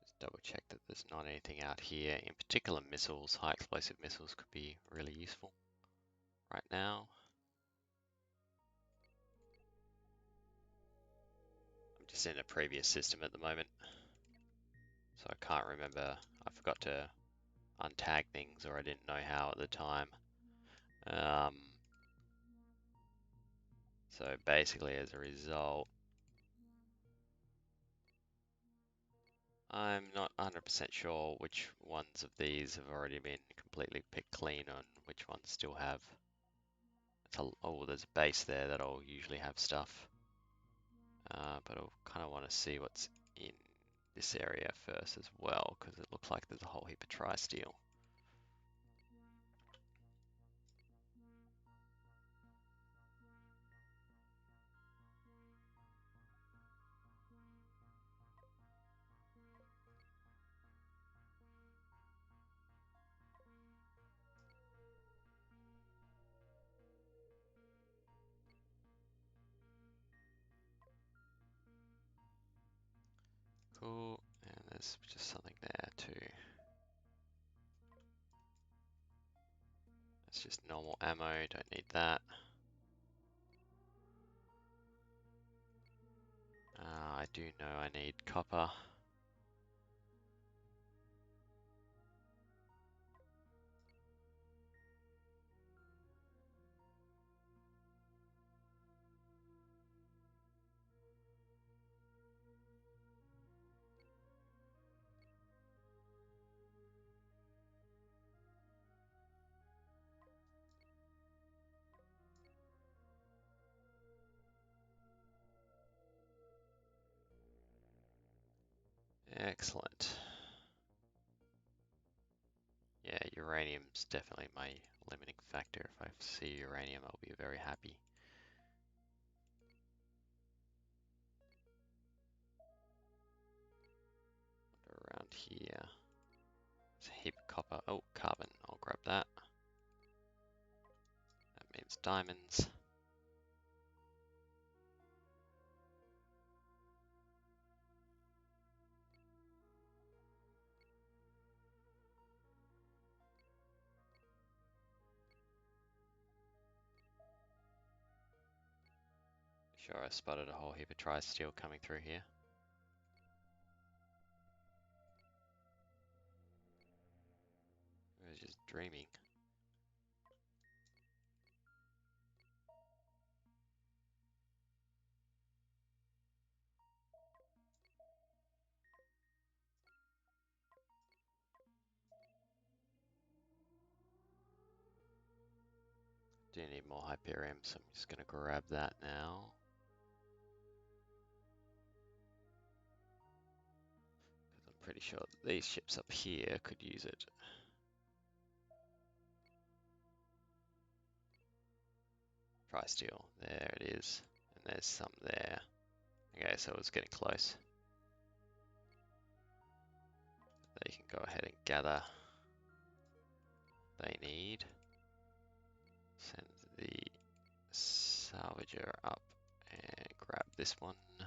Just double check that there's not anything out here. In particular, missiles, high explosive missiles could be really useful right now. I'm just in a previous system at the moment, so I can't remember. I forgot to untag things, or I didn't know how at the time. So basically, as a result, I'm not 100% sure which ones of these have already been completely picked clean and which ones still have. Oh, there's a base there that'll usually have stuff. But I kind of want to see what's in this area first as well, because it looks like there's a whole heap of tri-steel. Cool, and there's just something there too. It's just normal ammo, don't need that. I do know I need copper. Excellent. Yeah, uranium's definitely my limiting factor. If I see uranium, I'll be very happy. Around here. There's a heap of copper. Oh, carbon. I'll grab that. That means diamonds. Sure, I spotted a whole heap of tri-steel coming through here. I was just dreaming. Do need more Hyperium, so I'm just going to grab that now. Because I'm pretty sure that these ships up here could use it. Tri-steel, there it is. And there's some there. Okay, so it's getting close. They can go ahead and gather they need. Send the salvager up and grab this one. I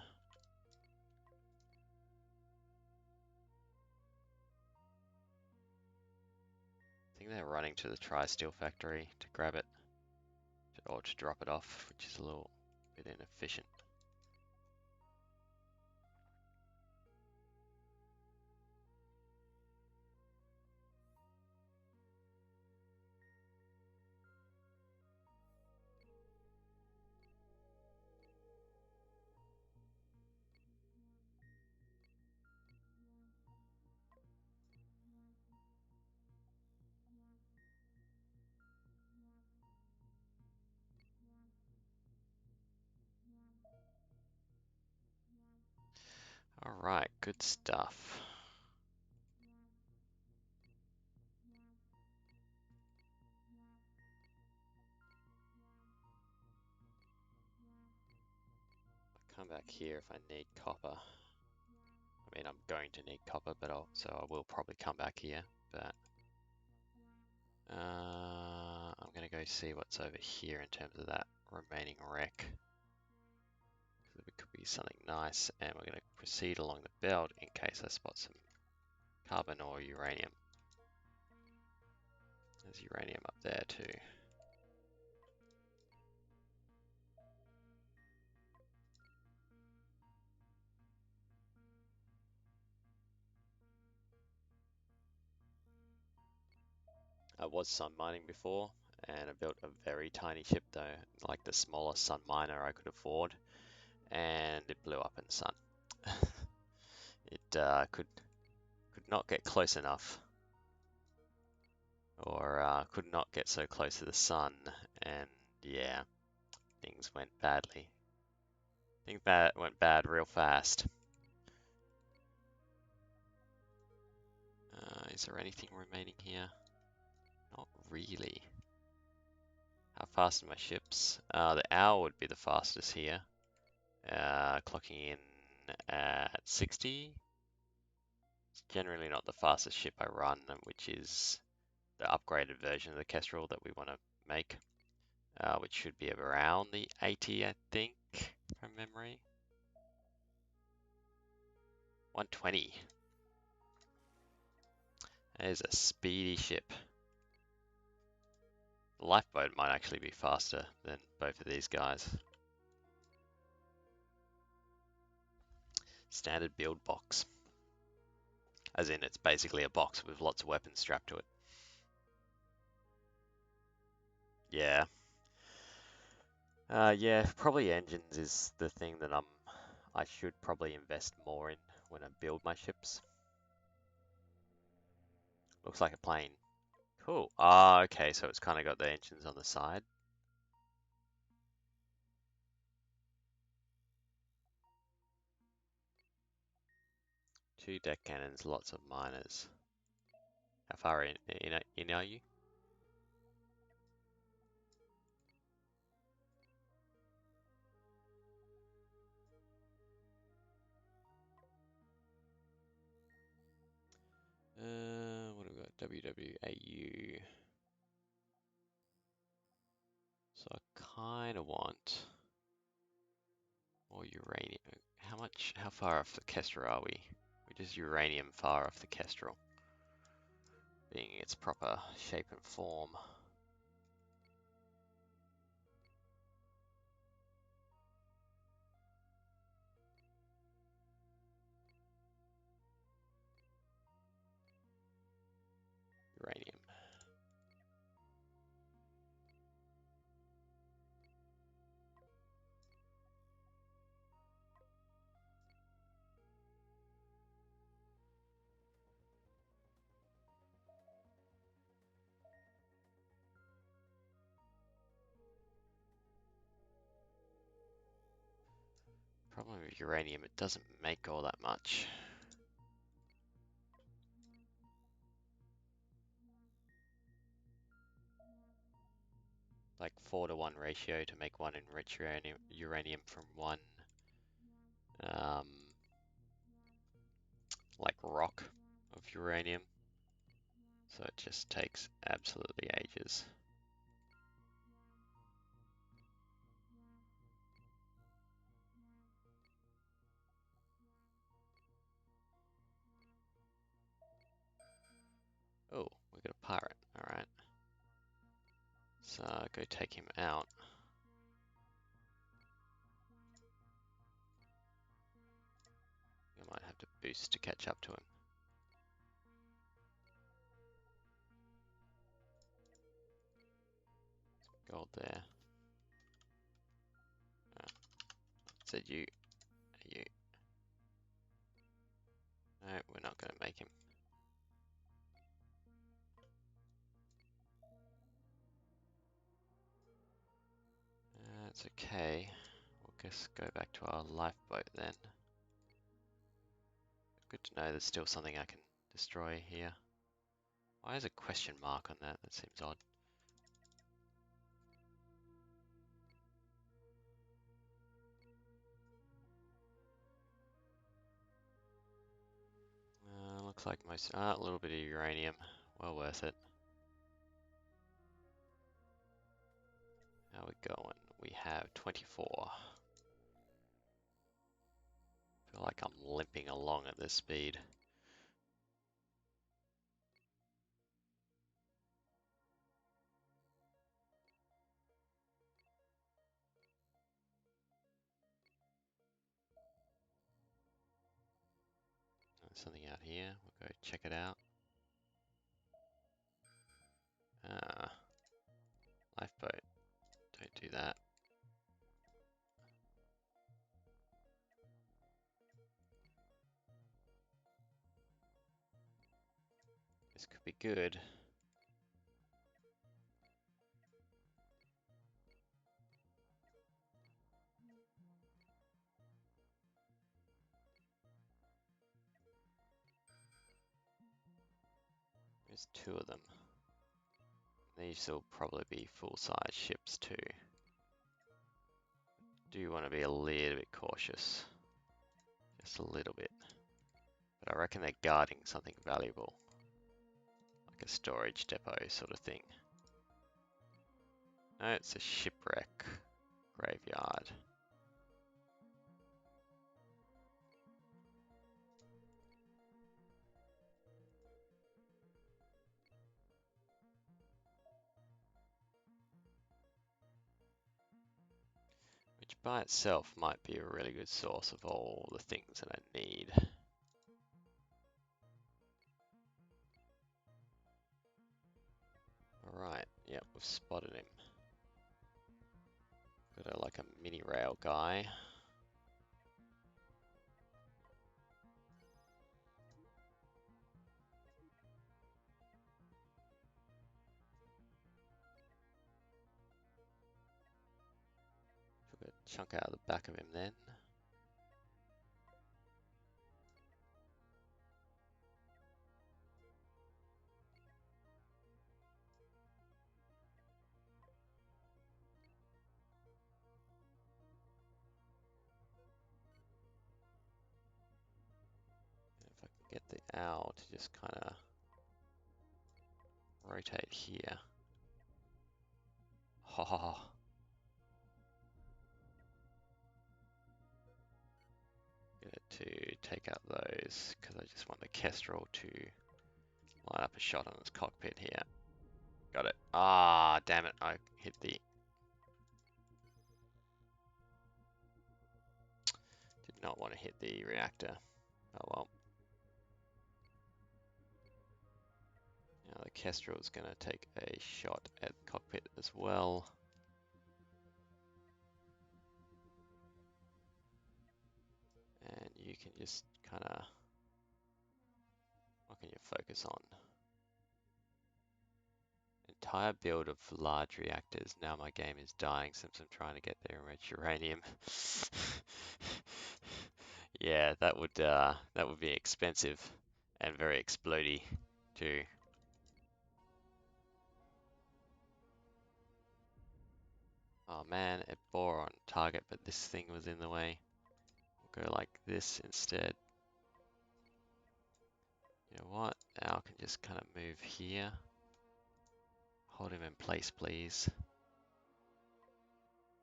think they're running to the tri-steel factory to grab it, or to drop it off, which is a little bit inefficient. All right, good stuff. I'll come back here if I need copper. I mean, I'm going to need copper, but so I will probably come back here. But I'm gonna go see what's over here in terms of that remaining wreck. It could be something nice, and we're gonna proceed along the belt in case I spot some carbon or uranium. There's uranium up there too. I was sun mining before, and I built a very tiny ship though, like the smallest sun miner I could afford, and it blew up in the sun. It could not get close enough, or could not get so close to the sun, and yeah, things went badly. Things went bad real fast. Is there anything remaining here? Not really. How fast are my ships? The Owl would be the fastest here. Clocking in at 60. It's generally not the fastest ship I run, which is the upgraded version of the Kestrel that we want to make, which should be around the 80, I think, from memory. 120. That is a speedy ship. The lifeboat might actually be faster than both of these guys. Standard build box. As in, it's basically a box with lots of weapons strapped to it. Yeah. Yeah, probably engines is the thing that I should probably invest more in when I build my ships. Looks like a plane. Cool. Ah, okay, so it's kind of got the engines on the side. Two deck cannons, lots of miners. How far in are you? What have we got? WWAU. So I kind of want more uranium. How far off the Kestrel are we? We're just uranium far off the Kestrel, being its proper shape and form. Uranium. Problem with uranium, it doesn't make all that much. Like 4-to-1 ratio to make one enriched uranium from one like rock of uranium. So it just takes absolutely ages. Oh, we got a pirate. All right. So go take him out. I might have to boost to catch up to him. Gold there. Said you. You. No, we're not going to make him. That's okay. We'll just go back to our lifeboat then. Good to know there's still something I can destroy here. Why is a question mark on that? That seems odd. Looks like a little bit of uranium. Well worth it. How we going? We have 24. Feel like I'm limping along at this speed. There's something out here. We'll go check it out. Lifeboat. Don't do that. This could be good. There's two of them. These will probably be full-size ships too. Do you want to be a little bit cautious? Just a little bit. But I reckon they're guarding something valuable. Like a storage depot sort of thing. No, it's a shipwreck. Graveyard. Which by itself might be a really good source of all the things that I need. Alright, yep, we've spotted him. Got like a mini rail guy. Took a chunk out of the back of him then. And if I can get the owl to just kind of rotate here. Oh, get it to take out those because I just want the Kestrel to line up a shot on its cockpit here. Got it. Ah, damn it! I hit the. Did not want to hit the reactor. Oh well. Now the Kestrel is going to take a shot at the cockpit as well. And you can just kind of, what can you focus on? Entire build of large reactors. Now my game is dying since I'm trying to get there and reach uranium. Yeah, that would be expensive and very explodey too. Oh man, it bore on target, but this thing was in the way. We'll go like this instead. You know what? Now I can just kind of move here. Hold him in place, please.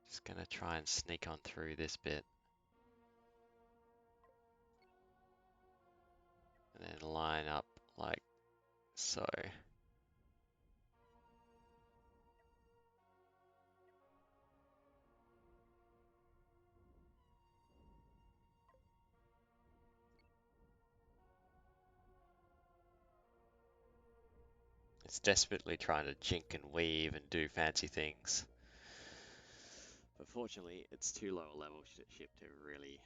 Just gonna try and sneak on through this bit. And then line up like so. It's desperately trying to jink and weave and do fancy things. But fortunately, it's too low a level ship to really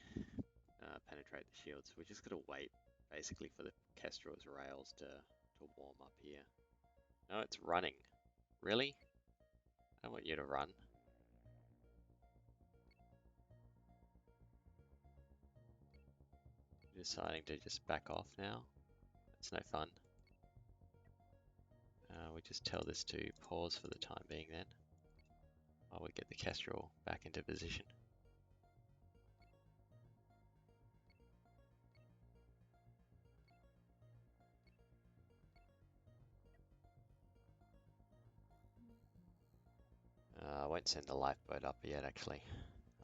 penetrate the shields. We're just gonna wait basically for the Kestrel's rails to warm up here. No, it's running. Really? I want you to run. You're deciding to just back off now? That's no fun. We just tell this to pause for the time being then, while we get the Kestrel back into position. I won't send the lifeboat up yet actually.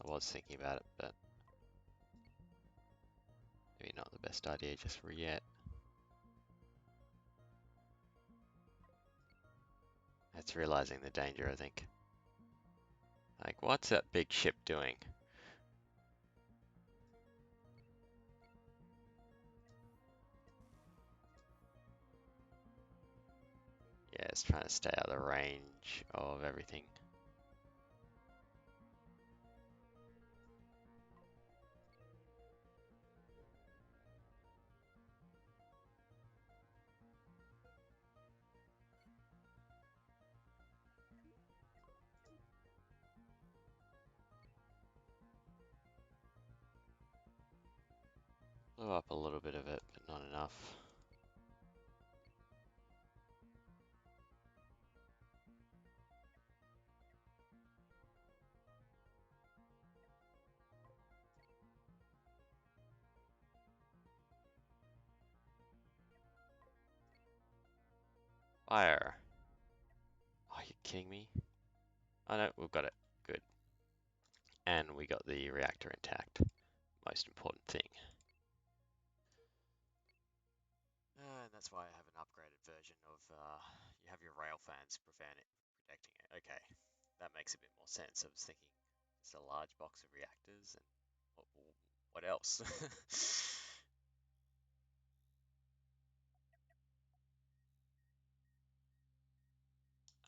I was thinking about it, but maybe not the best idea just for yet. It's realizing the danger, I think. Like, what's that big ship doing? Yeah, it's trying to stay out of the range of everything. Blew up a little bit of it, but not enough. Fire! Are you kidding me? Oh no, we've got it. Good. And we got the reactor intact. Most important thing. And that's why I have an upgraded version of, you have your rail fans protecting it. Okay, that makes a bit more sense. I was thinking, It's a large box of reactors, and what else?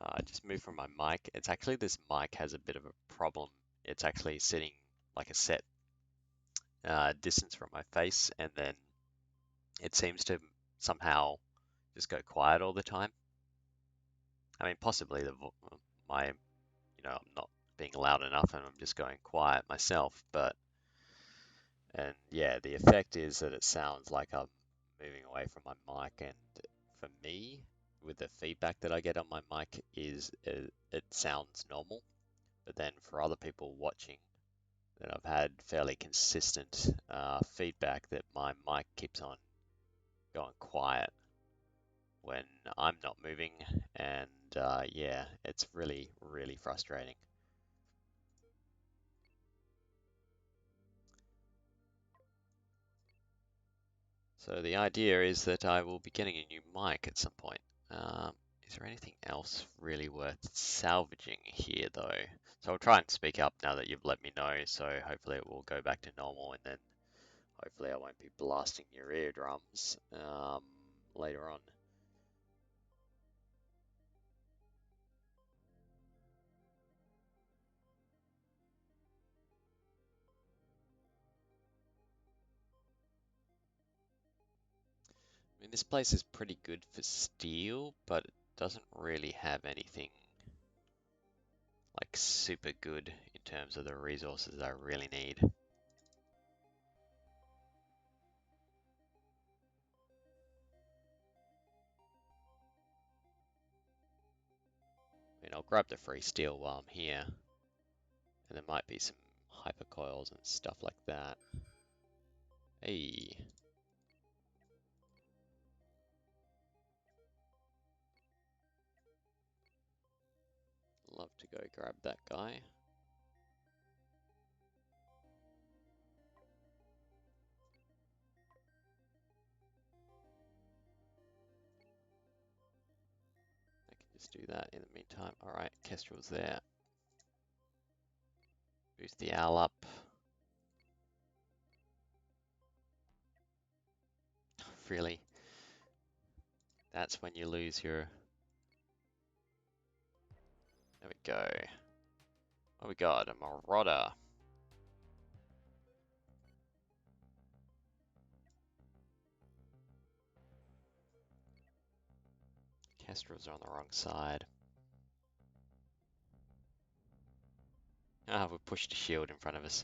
I just moved from my mic. It's actually this mic has a bit of a problem. It's actually sitting like a set distance from my face, and then it seems to somehow just go quiet all the time. I mean, possibly my, I'm not being loud enough, and I'm just going quiet myself. And yeah, the effect is that it sounds like I'm moving away from my mic, and for me, with the feedback that I get on my mic, it sounds normal. But then for other people watching, then I've had fairly consistent feedback that my mic keeps on going quiet when I'm not moving, and yeah, it's really, really frustrating. So the idea is that I will be getting a new mic at some point. Is there anything else really worth salvaging here, though? So I'll try and speak up now that you've let me know, so hopefully it will go back to normal, and then hopefully I won't be blasting your eardrums later on. I mean, this place is pretty good for steel, but it doesn't really have anything like super good in terms of the resources I really need. I mean, I'll grab the free steel while I'm here, and there might be some hypercoils and stuff like that. Hey, love to go grab that guy. I can just do that in the meantime. All right, Kestrel's there. Boost the owl up. Really, that's when you lose your... There we go. What we got? A Marauder. Kestrel's on the wrong side. Ah, we pushed a shield in front of us.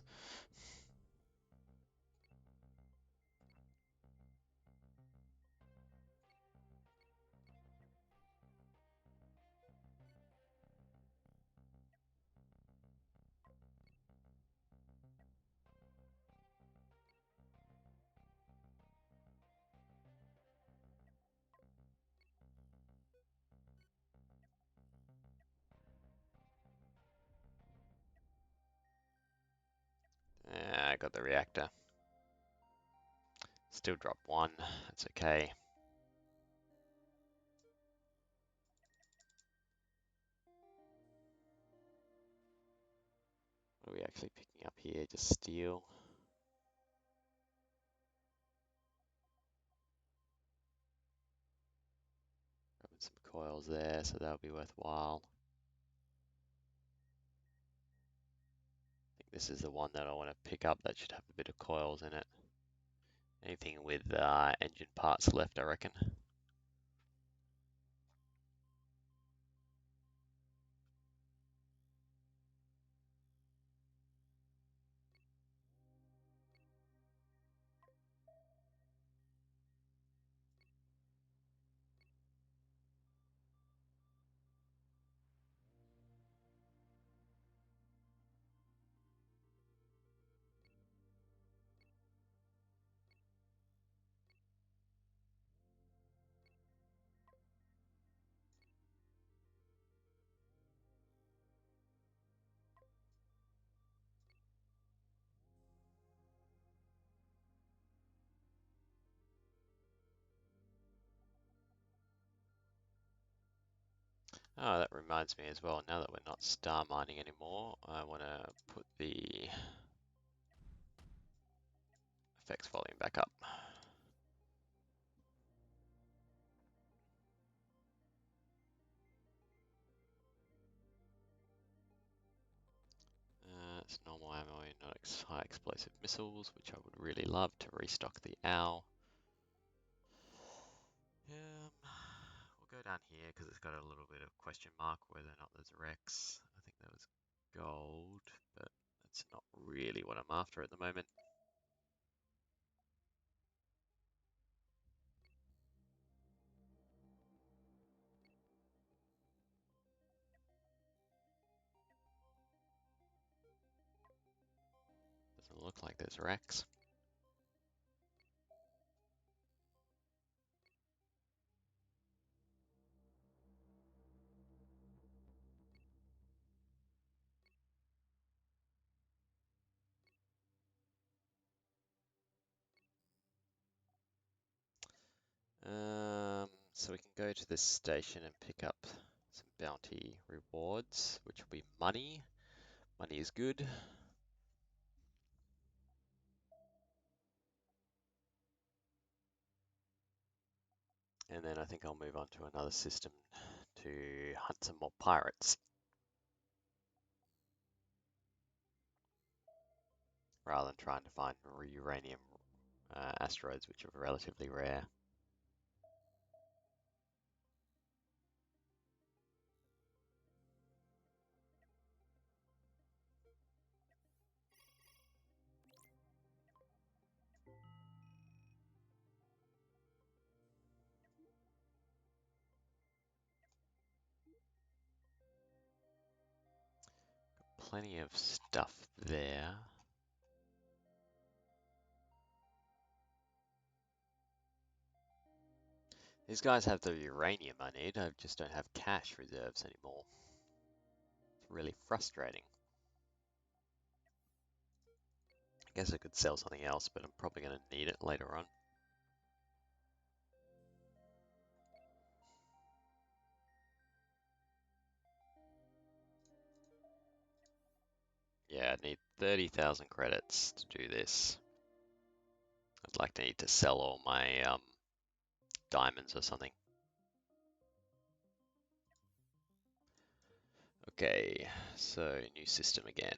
I got the reactor. Still dropped one. That's okay. What are we actually picking up here? Just steel. Grabbing some coils there, so that'll be worthwhile. I think this is the one that I want to pick up that should have a bit of coils in it. Anything with engine parts left, I reckon. Oh, that reminds me as well, now that we're not star mining anymore, I want to put the effects volume back up. It's normal ammo, not high explosive missiles, which I would really love to restock the owl. We'll go down here because it's got a little bit of question mark whether or not there's Rex. I think there was gold, but that's not really what I'm after at the moment. Doesn't look like there's Rex. So we can go to this station and pick up some bounty rewards, which will be money. Money is good. And then I think I'll move on to another system to hunt some more pirates, rather than trying to find uranium asteroids, which are relatively rare. Plenty of stuff there. These guys have the uranium I need, I just don't have cash reserves anymore. It's really frustrating. I guess I could sell something else, but I'm probably going to need it later on. Yeah, I need 30,000 credits to do this. I'd like to need to sell all my diamonds or something. Okay, so new system again.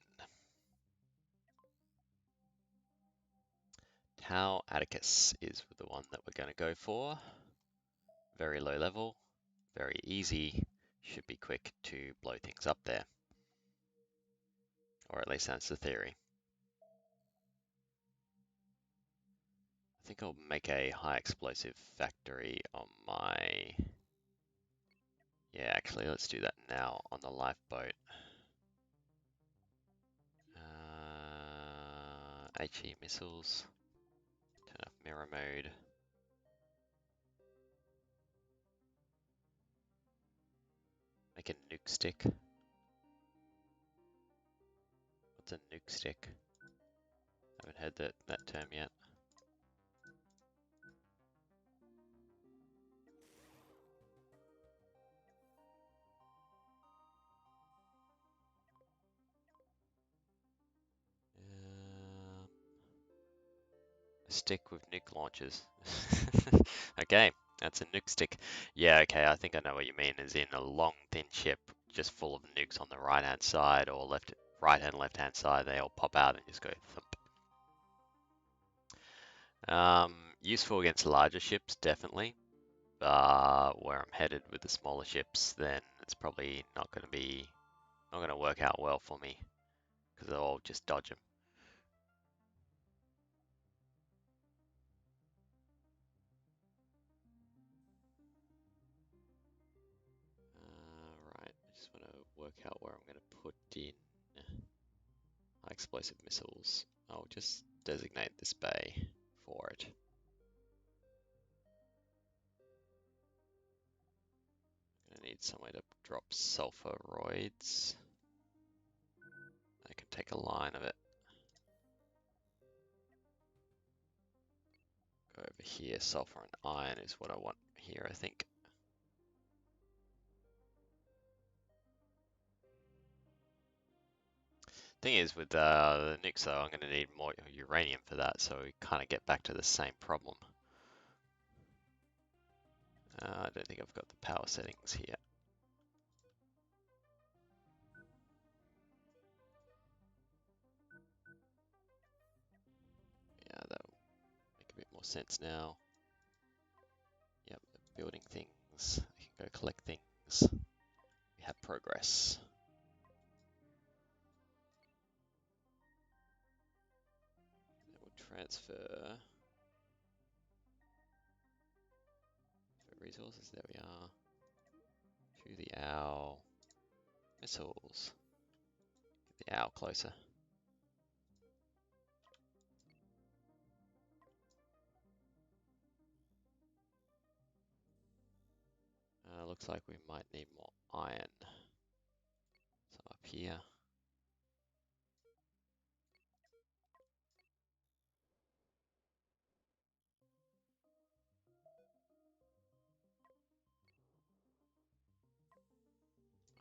Tau Atticus is the one that we're going to go for. Very low level, very easy, should be quick to blow things up there. Or at least that's the theory. I think I'll make a high explosive factory on my... Yeah, actually, let's do that now on the lifeboat. HE missiles. Turn off mirror mode. Make a nuke stick. What's a nuke stick? Haven't heard that term yet. A stick with nuke launchers. Okay, that's a nuke stick. Yeah, okay, I think I know what you mean, as in a long, thin ship just full of nukes on the right-hand side or right-hand, left-hand side. They all pop out and just go thump. Useful against larger ships, definitely. Where I'm headed with the smaller ships, then it's probably not going to work out well for me because I'll just dodge them. Right, I just want to work out where I'm going to put in high explosive missiles. I'll just designate this bay for it. I'm going to need somewhere to drop sulfuroids. I can take a line of it. Go over here, sulfur and iron is what I want here, I think. Thing is, with the nukes though, I'm going to need more uranium for that, so we kind of get back to the same problem. I don't think I've got the power settings here. Yeah, that'll make a bit more sense now. Yep, building things. I can go collect things. We have progress. Then we'll transfer for resources. There we are. To the owl. Missiles. Get the owl closer. Looks like we might need more iron. So up here.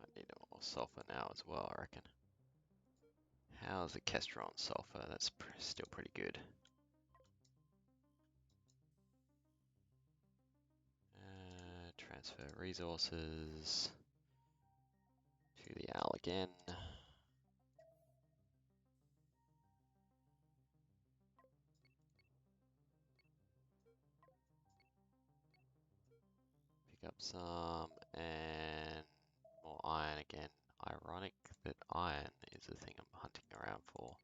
Might need more sulfur now as well, I reckon. How's the Kestrel on sulfur? That's still pretty good. Transfer resources to the owl again. Pick up some and more iron again. Ironic that iron is the thing I'm hunting around for.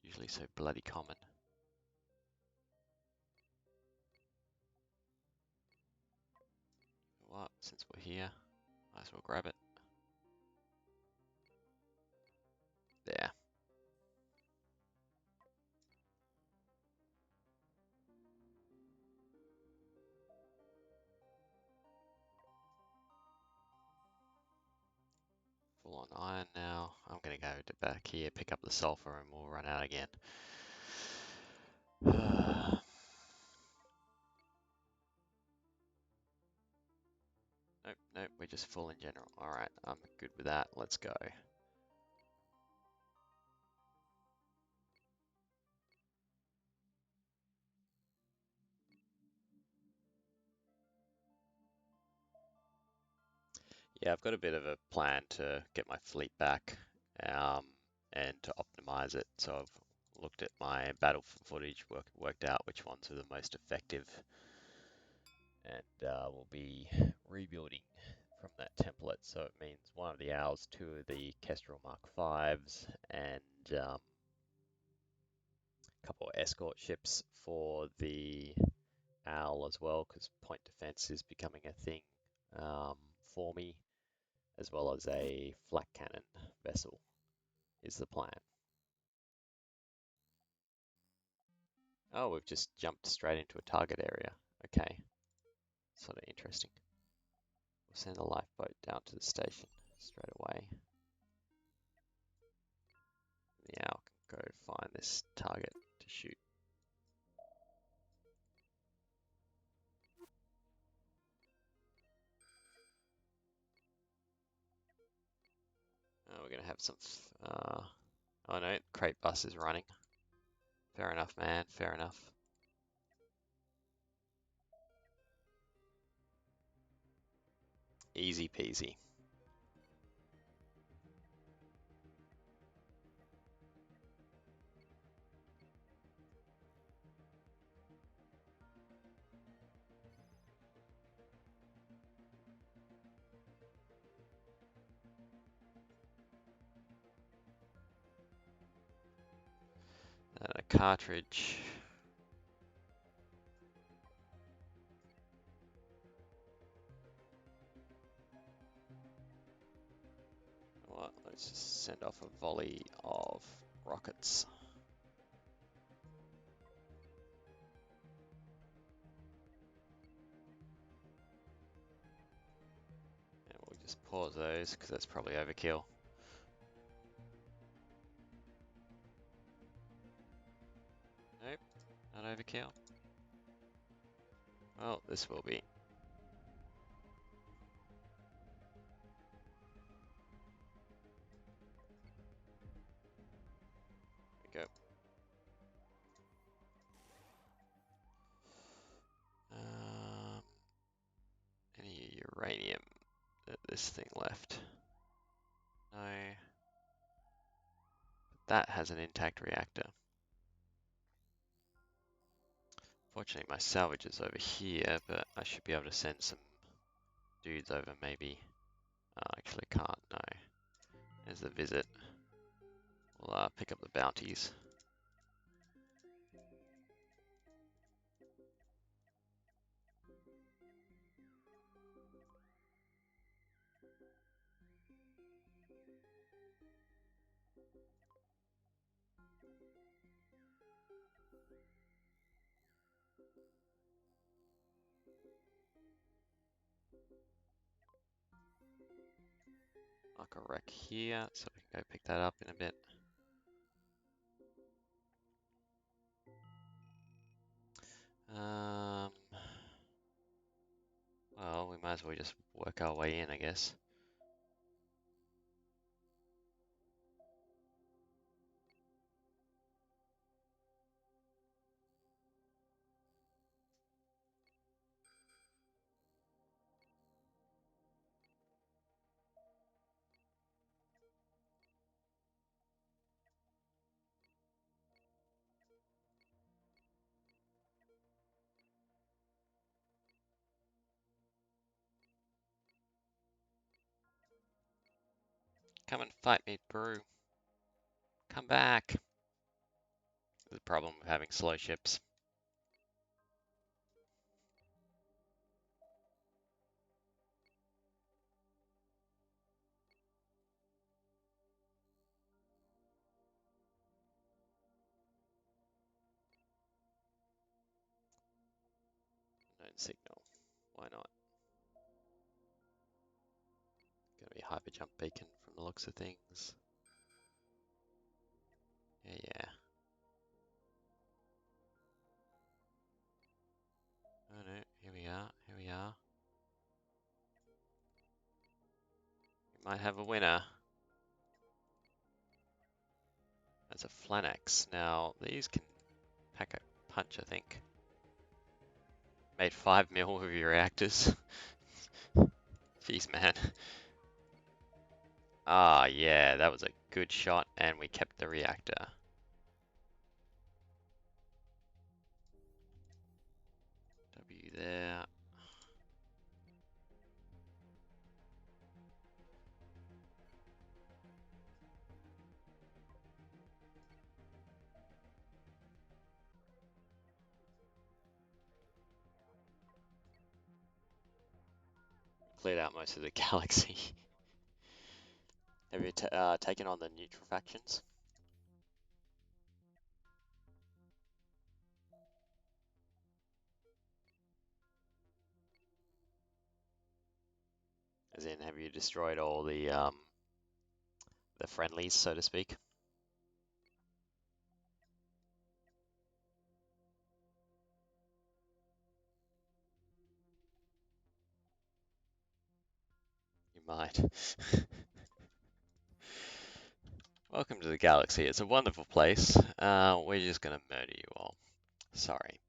Usually so bloody common. What? Since we're here, might as well grab it. There. Full on iron now. I'm gonna go to back here, pick up the sulfur, and we'll run out again. Nope, nope, we're just full in general. Alright, I'm good with that. Let's go. Yeah, I've got a bit of a plan to get my fleet back and to optimize it. So I've looked at my battle footage, worked out which ones are the most effective, and we'll be rebuilding from that template. So it means one of the owls, two of the Kestrel Mark Fives, and a couple of escort ships for the owl as well, because point defense is becoming a thing for me, as well as a flak cannon vessel is the plan. Oh, we've just jumped straight into a target area. Okay, sort of interesting. We'll send a lifeboat down to the station straight away. The owl can go find this target to shoot. We're going to have some... oh no, crate bus is running. Fair enough, man, fair enough. Easy peasy. And a cartridge. Well, let's just send off a volley of rockets. And we'll just pause those because that's probably overkill. Nope, not overkill. Well, this will be. left. No. That has an intact reactor. Fortunately, my salvage is over here, but I should be able to send some dudes over maybe. Actually can't, no. There's the visit. We'll pick up the bounties. Mark a wreck here, so we can go pick that up in a bit. Well, we might as well just work our way in, I guess. Come and fight me, Brew. Come back. The problem with having slow ships. Known signal. Why not? Gonna be hyper jump beacon from the looks of things. Yeah. Oh no, here we are, We might have a winner. That's a Flanax. Now, these can pack a punch, I think. Made 5 mil with your reactors. Jeez, man. Ah, yeah, that was a good shot, and we kept the reactor. W there. Cleared out most of the galaxy. Have you taken on the neutral factions? As in, have you destroyed all the friendlies, so to speak? You might. Welcome to the galaxy. It's a wonderful place. We're just gonna murder you all. Sorry.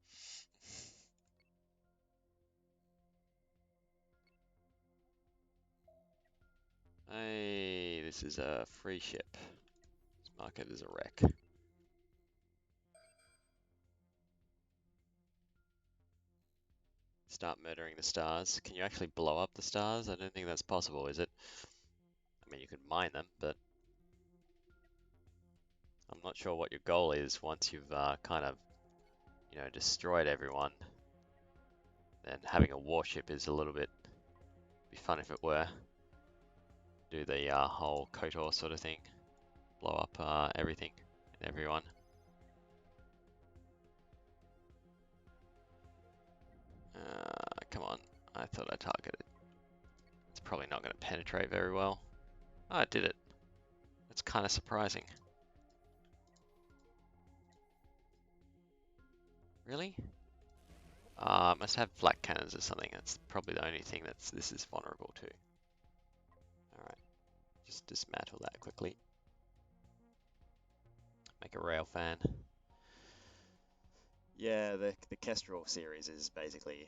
Hey, this is a free ship. Let's mark it as a wreck. Start murdering the stars. Can you actually blow up the stars? I don't think that's possible, is it? I mean, you could mine them, but I'm not sure what your goal is once you've kind of, destroyed everyone. Then having a warship is a little bit, be fun if it were. Do the whole KOTOR sort of thing. Blow up everything and everyone. Come on. I thought I targeted. It's probably not going to penetrate very well. Oh, it did it. That's kind of surprising. Really? Must have flak cannons or something. That's probably the only thing this is vulnerable to. Alright. Just dismantle that quickly. Make a rail fan. Yeah, the Kestrel series is basically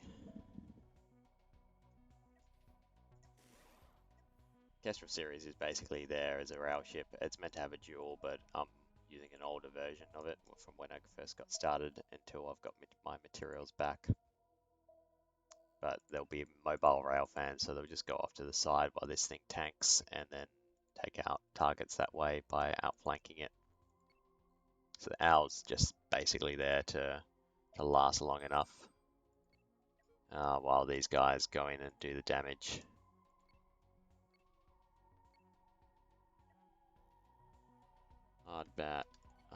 Kestrel series is basically there as a rail ship. It's meant to have a dual, but I'm using an older version of it from when I first got started until I've got my materials back. But there'll be mobile rail fans, so they'll just go off to the side while this thing tanks and then take out targets that way by outflanking it. So the owl's just basically there to last long enough while these guys go in and do the damage. Hard bat.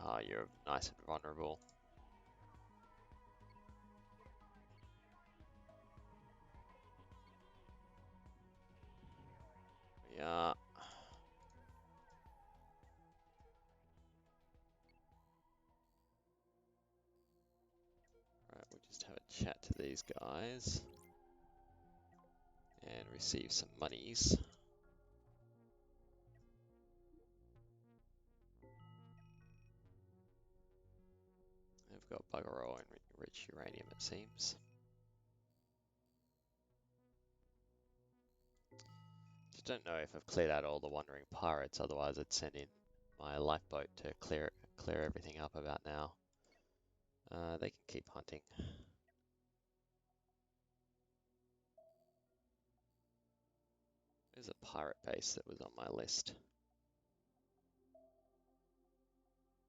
Oh, you're nice and vulnerable. We are. Right, we'll just have a chat to these guys and receive some monies. They've got bugger all and rich uranium, it seems. Just don't know if I've cleared out all the wandering pirates, otherwise I'd send in my lifeboat to clear everything up about now. They can keep hunting. There's a pirate base that was on my list.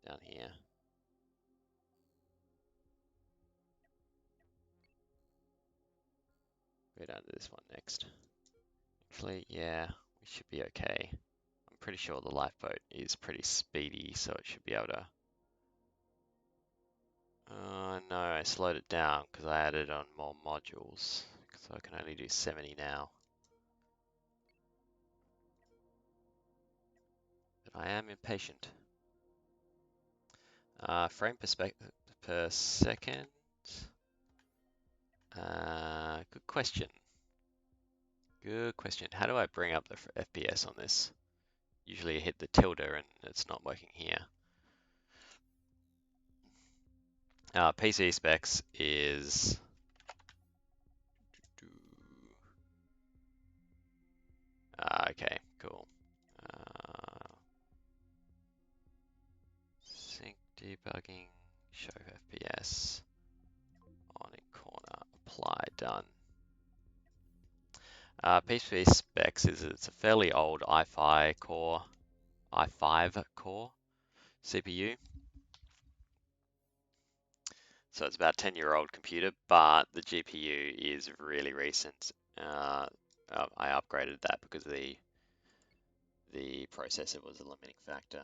Down here. Go down to this one next. Actually, yeah, we should be okay. I'm pretty sure the lifeboat is pretty speedy, so it should be able to... no, I slowed it down because I added on more modules. So I can only do 70 now. But I am impatient. Frame per second. Good question. Good question. How do I bring up the FPS on this? Usually I hit the tilde and it's not working here. PC specs is... okay, cool. Sync debugging, show FPS, on in corner, apply, done. PC specs is it's a fairly old i5 core CPU. So it's about 10-year-old computer, but the GPU is really recent. I upgraded that because the processor was a limiting factor.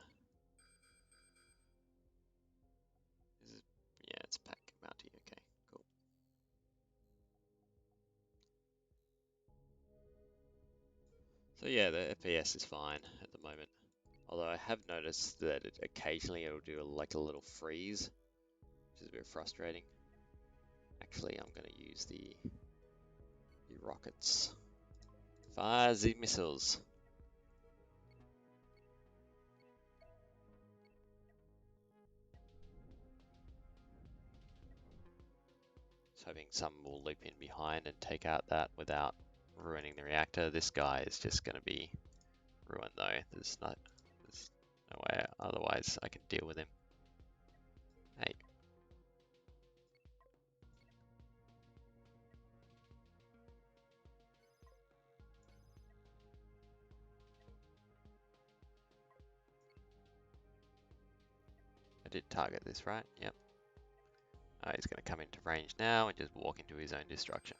Yeah, it's pack mounty. Okay, cool. So yeah, the FPS is fine at the moment. Although I have noticed that occasionally it'll do like a little freeze, which is a bit frustrating. Actually, I'm going to use the rockets. Fire the missiles. Just hoping some will loop in behind and take out that without ruining the reactor. This guy is just going to be ruined though. There's no way otherwise I can deal with him. Hey. I did target this, right? Yep. He's going to come into range now and just walk into his own destruction.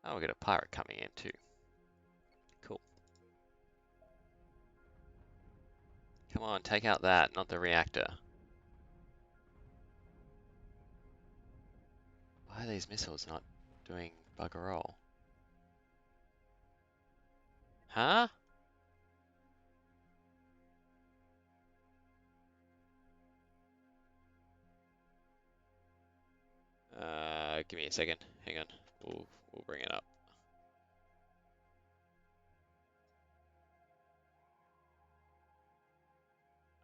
Oh, we got a pirate coming in too. Cool. Come on, take out that, not the reactor. Why are these missiles not doing bugger all? Huh? Give me a second. Hang on. We'll bring it up.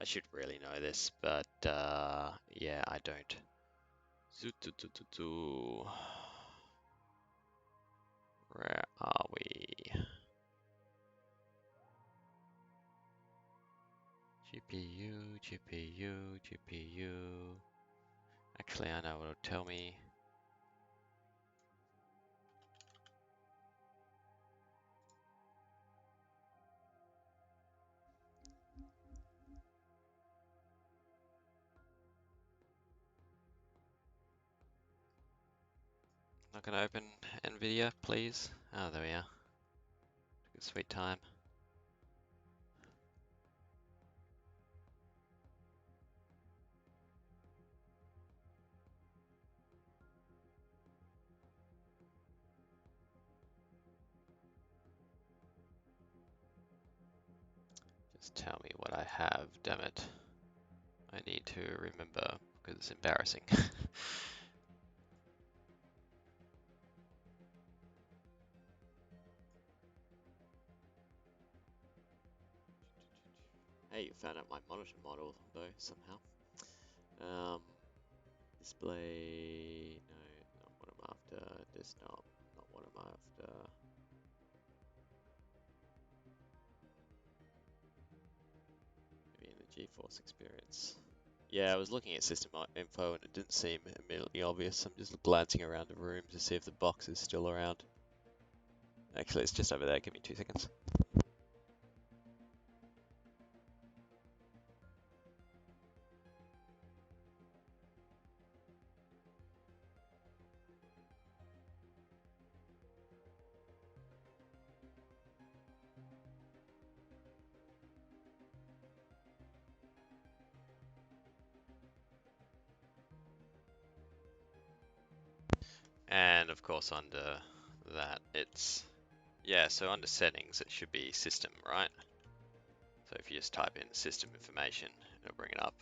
I should really know this, but yeah, I don't. Where are we? GPU. Actually, I know what it'll tell me. Not gonna open NVIDIA, please. Oh, there we are. Took a sweet time. Just tell me what I have, damn it. I need to remember because it's embarrassing. Hey, you found out my monitor model though somehow. Display, no, not what I'm after. Desktop, not what I'm after. Maybe in the GeForce experience. Yeah, I was looking at system info and it didn't seem immediately obvious. I'm just glancing around the room to see if the box is still around. Actually, it's just over there. Give me 2 seconds. And of course, under that, it's, yeah, so under settings, it should be system, right? So if you just type in system information, it'll bring it up.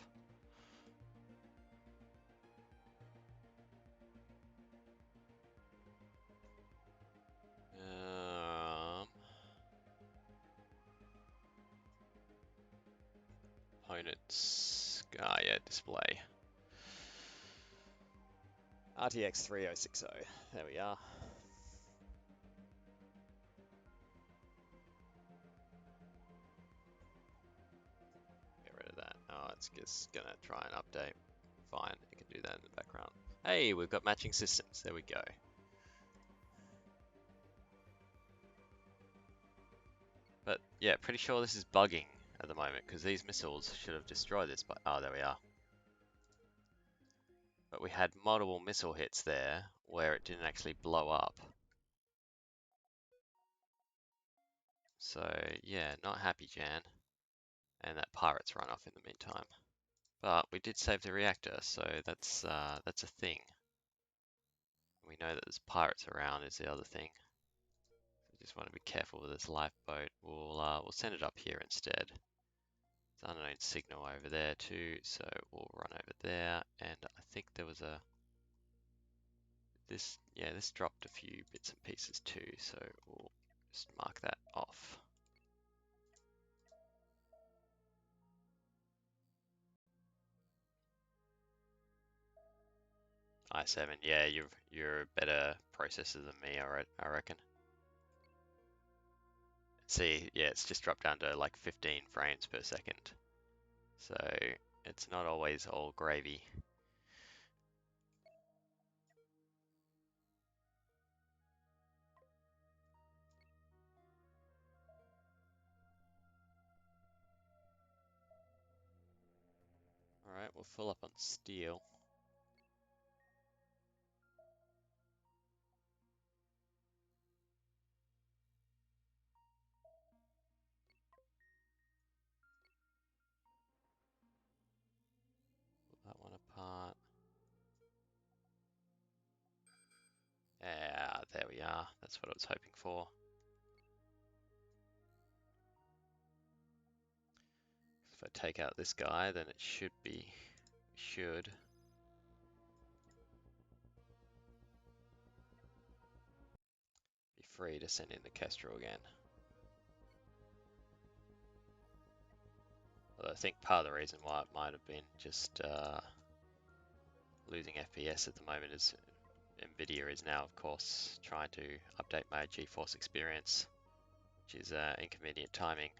Components, yeah, display. RTX 3060, there we are. Get rid of that. Oh, it's just gonna try and update. Fine, it can do that in the background. Hey, we've got matching systems, there we go. But yeah, pretty sure this is bugging at the moment because these missiles should have destroyed this, but oh, there we are. But we had multiple missile hits there where it didn't actually blow up. So yeah, not happy, Jan. And that pirate's run off in the meantime. But we did save the reactor, so that's a thing. We know that there's pirates around is the other thing. So just want to be careful with this lifeboat. We'll send it up here instead. It's unknown signal over there too, so we'll run over there. And I think there was a this dropped a few bits and pieces too, so we'll just mark that off. i7, yeah, you're a better processor than me, I reckon. See, yeah, it's just dropped down to like 15 frames per second. So it's not always all gravy. Alright, we'll fill up on steel. Pull that one apart. Yeah, there we are. That's what I was hoping for. If I take out this guy, then it should be free to send in the Kestrel again. Although I think part of the reason why it might have been just losing FPS at the moment is NVIDIA is now, of course, trying to update my GeForce experience, which is inconvenient timing.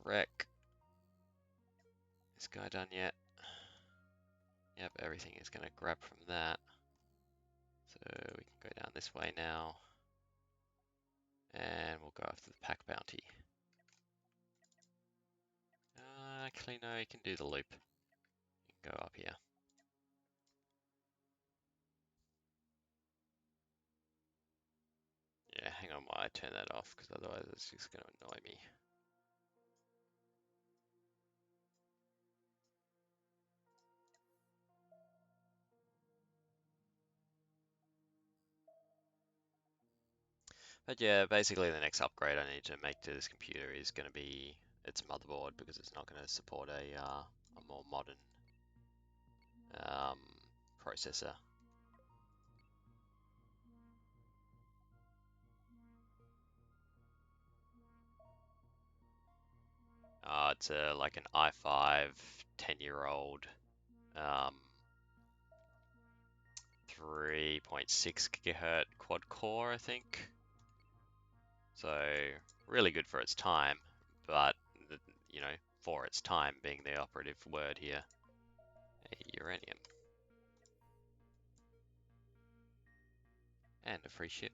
wreck. This guy done yet? Yep, everything is going to grab from that. So we can go down this way now. And we'll go after the pack bounty. Actually, no, you can do the loop. You can go up here. Yeah, hang on while I turn that off, because otherwise it's just going to annoy me. But yeah, basically the next upgrade I need to make to this computer is going to be its motherboard, because it's not going to support a more modern processor. It's like an i5 10-year-old 3.6 gigahertz quad core, I think. So really good for its time, but you know, for its time being the operative word here. A uranium. And a free ship.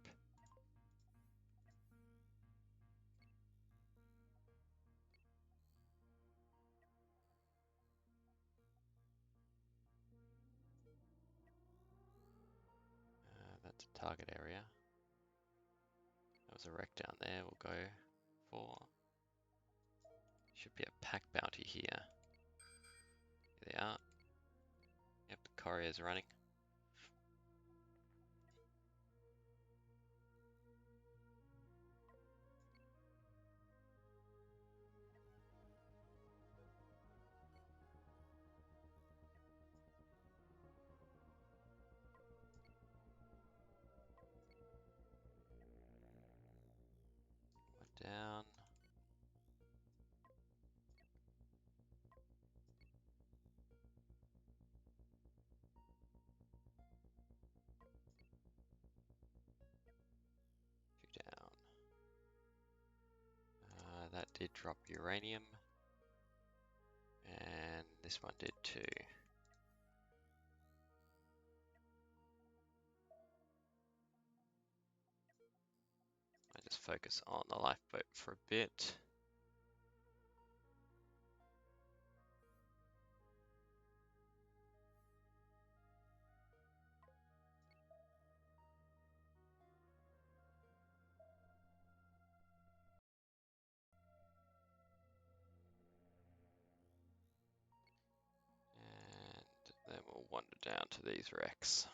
That's a target area. There was a wreck down there, we'll go for. Should be a pack bounty here. Here they are. Yep, the courier's running. One down. Two down. That did drop uranium. And this one did too. I just focus on the lifeboat for a bit. And then we'll wander down to these wrecks.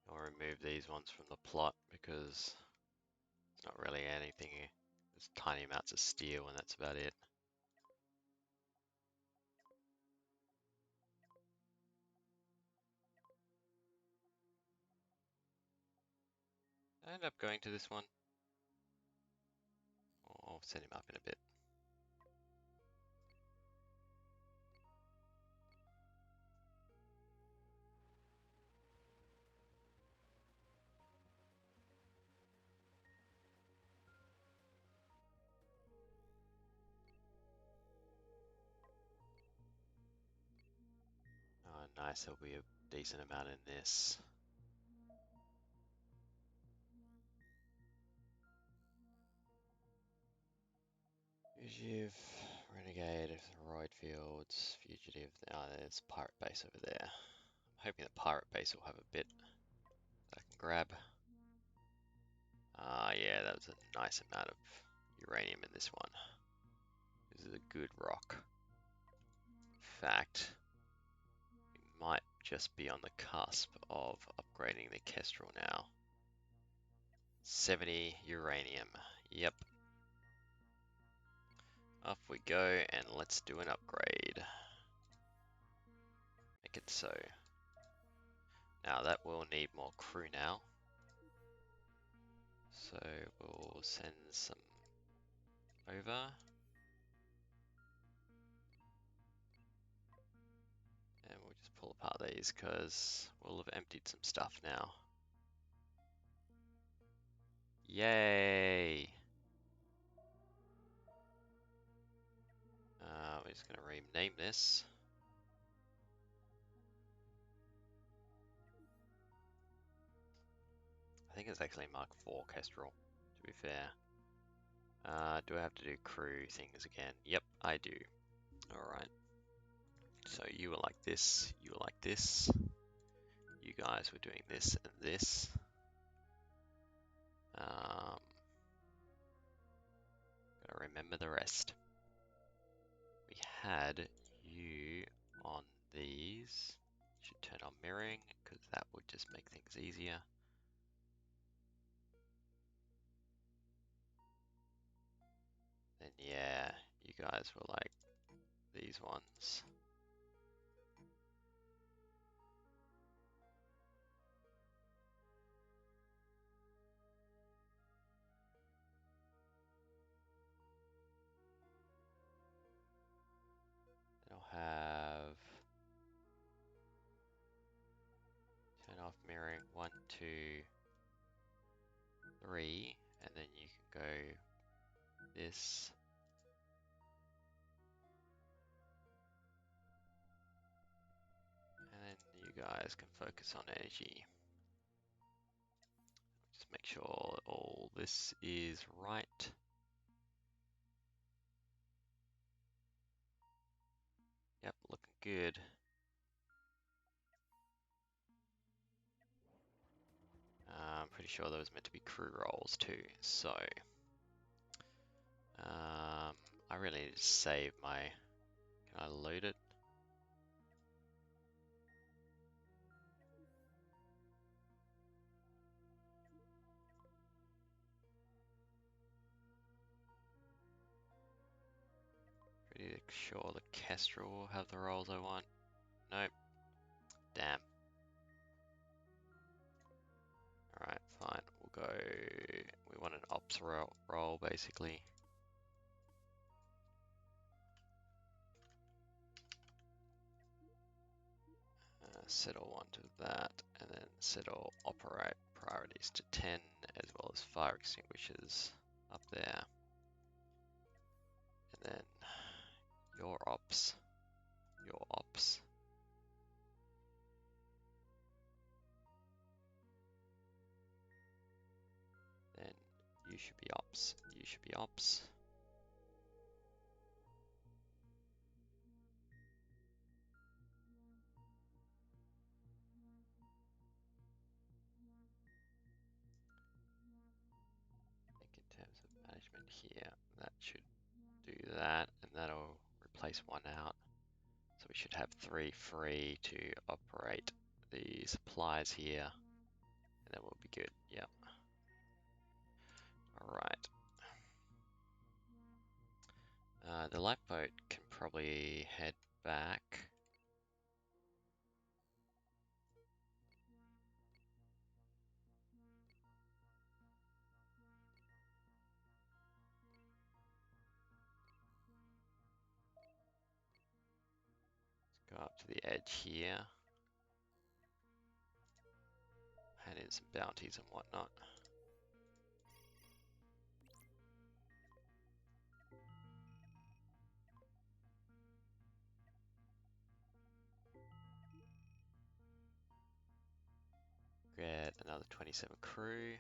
I'll remove these ones from the plot because it's not really anything. There's tiny amounts of steel and that's about it. I end up going to this one. I'll set him up in a bit. Oh, nice. There'll be a decent amount in this. Fugitive, Renegade, Asteroid Fields, Fugitive. Oh, there's Pirate Base over there. I'm hoping the Pirate Base will have a bit that I can grab. Yeah, that was a nice amount of uranium in this one. This is a good rock. In fact, we might just be on the cusp of upgrading the Kestrel now. 70 uranium. Yep. Off we go, and let's do an upgrade. Make it so. Now that will need more crew now. So we'll send some over. And we'll just pull apart these because we'll have emptied some stuff now. Yay! We're just going to rename this. I think it's actually Mark IV Kestrel, to be fair. Do I have to do crew things again? Yep, I do. Alright. So you were like this, you were like this. You guys were doing this and this. Gotta remember the rest. We had you on these. Should turn on mirroring, because that would just make things easier. Then yeah, you guys were like these ones. Then I'll have turn off mirroring 1, 2, 3, and then you can go this. And then you guys can focus on energy. Just make sure all this is right. Yep, looking good. I'm pretty sure there was meant to be crew roles too, so I really need to save my. Can I load it? Pretty sure the Kestrel will have the roles I want. Nope. Damn. Alright, fine. We'll go. We want an ops role basically. Set all 1 to that, and then set all operate priorities to 10, as well as fire extinguishers up there. And then your ops. Then you should be ops. You should be ops. I think in terms of management here, that should do that, and that'll replace 1 out. So we should have 3 free to operate the supplies here, and then we'll be good. Yep. Alright. The lifeboat can probably head back. Let's go up to the edge here. Hand in some bounties and whatnot. Get another 27 crew.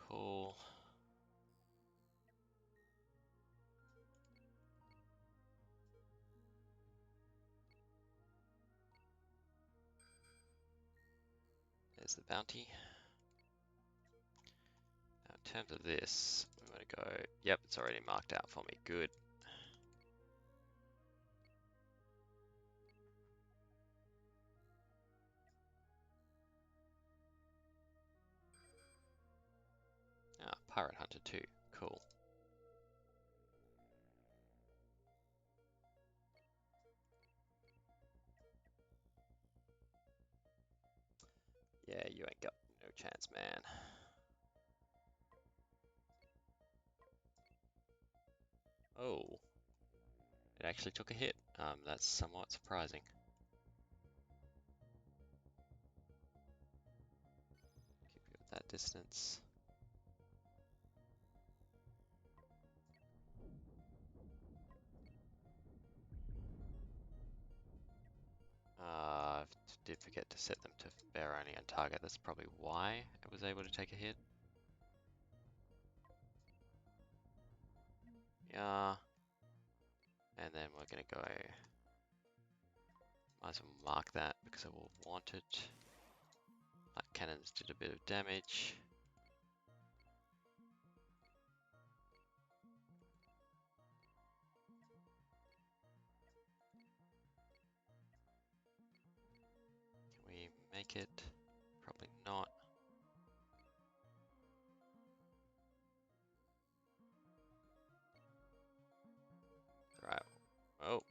Cool. There's the bounty. Now in terms of this, we want to go, yep, it's already marked out for me, good. Pirate Hunter too. Cool. Yeah, you ain't got no chance, man. Oh, it actually took a hit. That's somewhat surprising. Keep you at that distance. Did forget to set them to bear only on target. That's probably why it was able to take a hit. Yeah. And then we're gonna go, might as well mark that because I will want it. Light cannons did a bit of damage. Can we make it? Probably not. Right. Oh.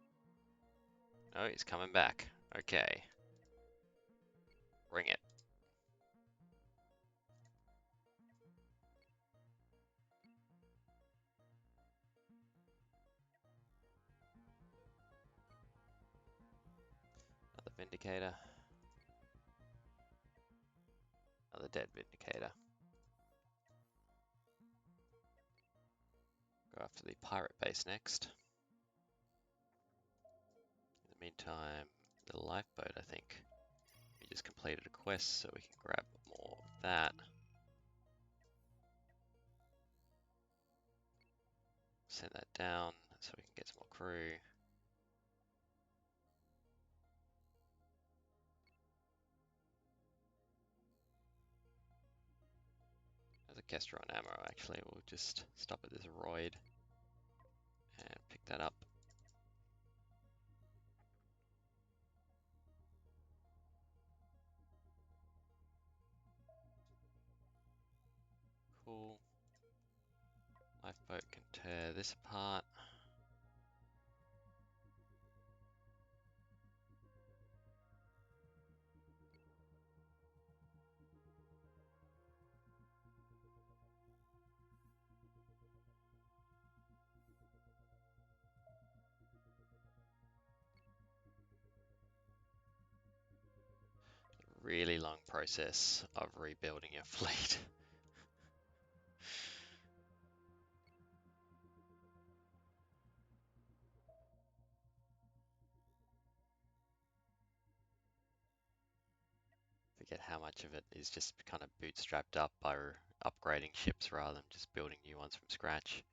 No, he's coming back. Okay. Ring it. Another Vindicator. Another dead Vindicator. Go after the pirate base next. In the meantime, the lifeboat, I think. We just completed a quest, so we can grab more of that. Send that down so we can get some more crew. There's a Kestrel and Admiral, actually. We'll just stop at this Roid and pick that up. Cool. Lifeboat can tear this apart. Really long process of rebuilding your fleet. Forget how much of it is just kind of bootstrapped up by upgrading ships rather than just building new ones from scratch.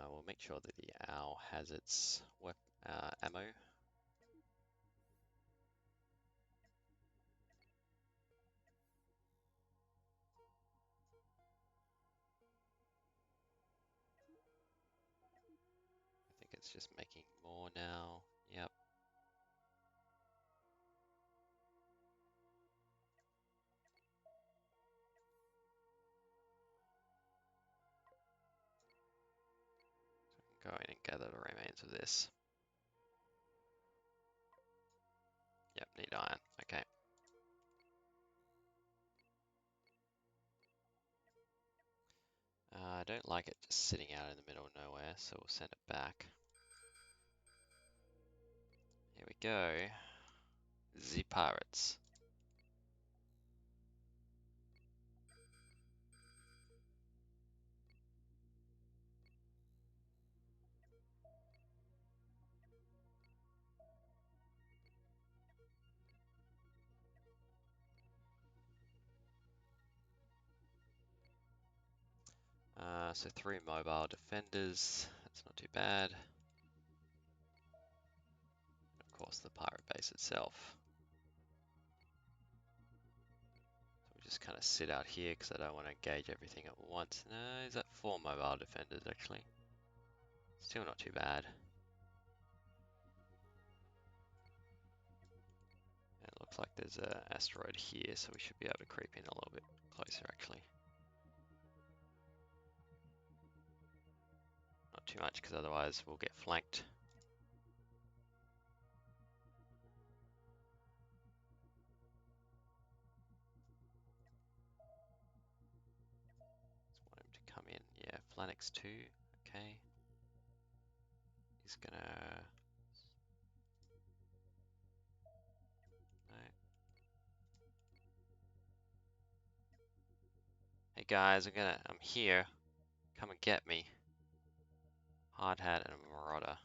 We'll make sure that the owl has its ammo. I think it's just making more now. Yep. Go in and gather the remains of this. Yep, need iron. Okay. I don't like it just sitting out in the middle of nowhere, so we'll send it back. Here we go. The pirates. So 3 mobile defenders. That's not too bad. And of course, the pirate base itself. So we just kind of sit out here because I don't want to engage everything at once. No, is that 4 mobile defenders actually? Still not too bad. Looks like there's an asteroid here, so we should be able to creep in a little bit closer actually. Not too much, because otherwise we'll get flanked. Just want him to come in. Yeah, Flanix 2. Okay. He's gonna... No. Hey guys, I'm here. Come and get me. Hard hat and a marauder.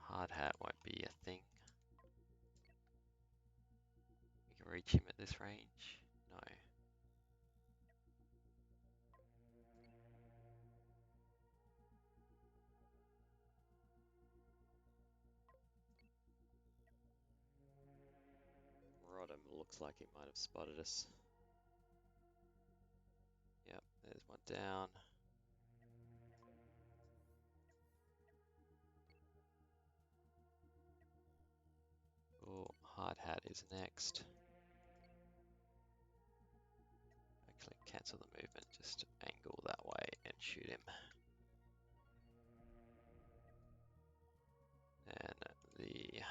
Hard hat won't be a thing. We can reach him at this range. No. Marauder looks like he might have spotted us. Yep, there's one down. Oh, hard hat is next. Actually, cancel the movement, just angle that way and shoot him. And the...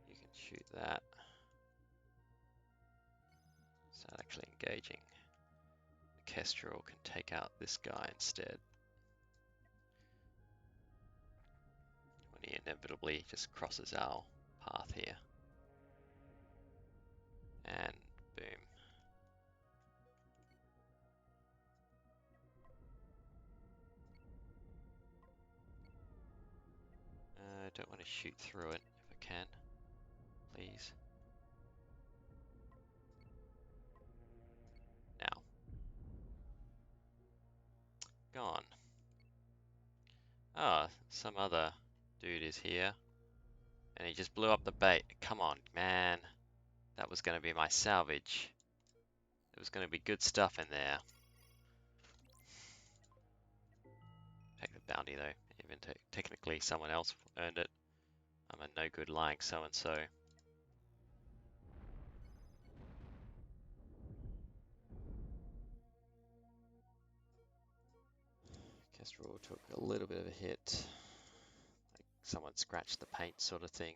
You can shoot that. Start actually engaging. The Kestrel can take out this guy instead. When he inevitably just crosses our path here. And boom. I don't want to shoot through it if I can, please. Now. Gone. Ah, some other dude is here. And he just blew up the bait. Come on, man. That was going to be my salvage. There was going to be good stuff in there. Take the bounty though. Even technically someone else earned it. I'm a no good lying so-and-so. Kestrel took a little bit of a hit. Like someone scratched the paint sort of thing.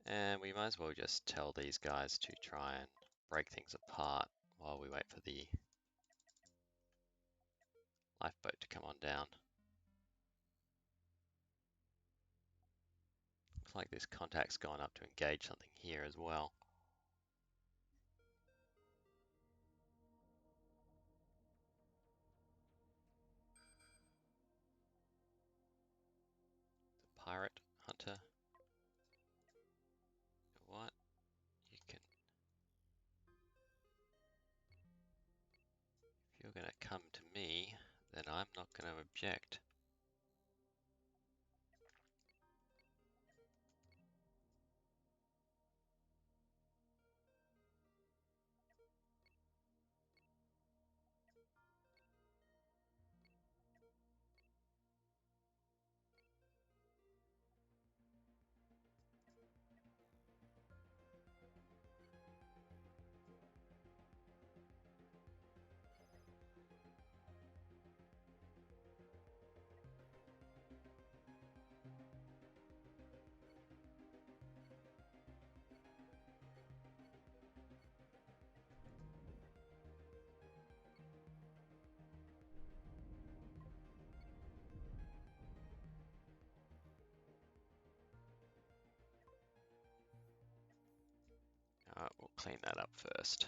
And we might as well just tell these guys to try and break things apart while we wait for the lifeboat to come on down. Looks like this contact's gone up to engage something here as well. The pirate hunter. You know what? You can... If you're going to come to me, then I'm not going to object. Alright, we'll clean that up first.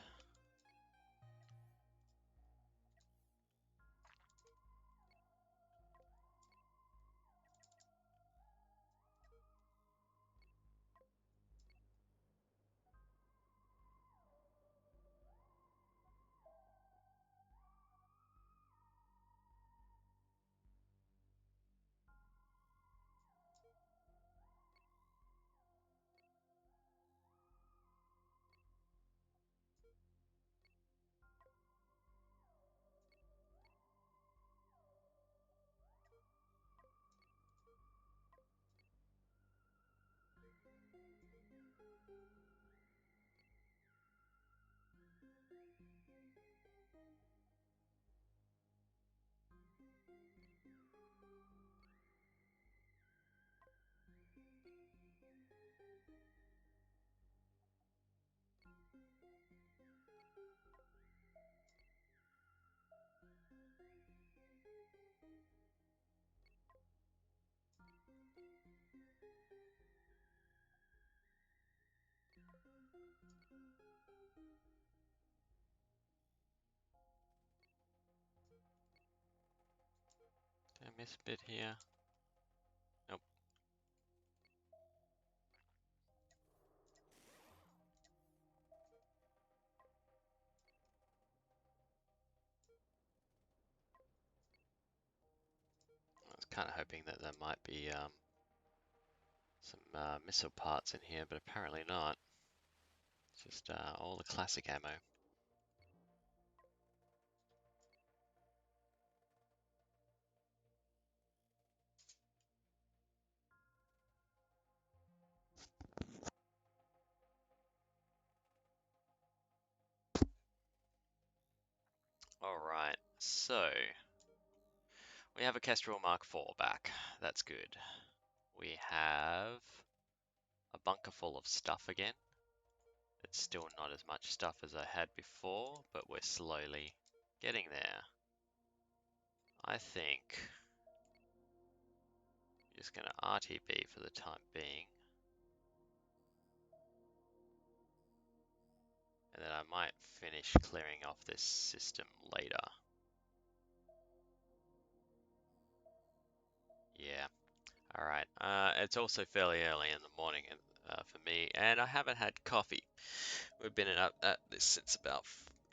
Did I miss a bit here? Nope. I was kind of hoping that there might be some missile parts in here, but apparently not. It's just all the classic ammo. Alright, so we have a Kestrel Mark IV back. That's good. We have a bunker full of stuff again. It's still not as much stuff as I had before, but we're slowly getting there. I think I'm just going to RTB for the time being. And then I might finish clearing off this system later. Yeah. Alright. It's also fairly early in the morning for me, and I haven't had coffee. We've been at this since about,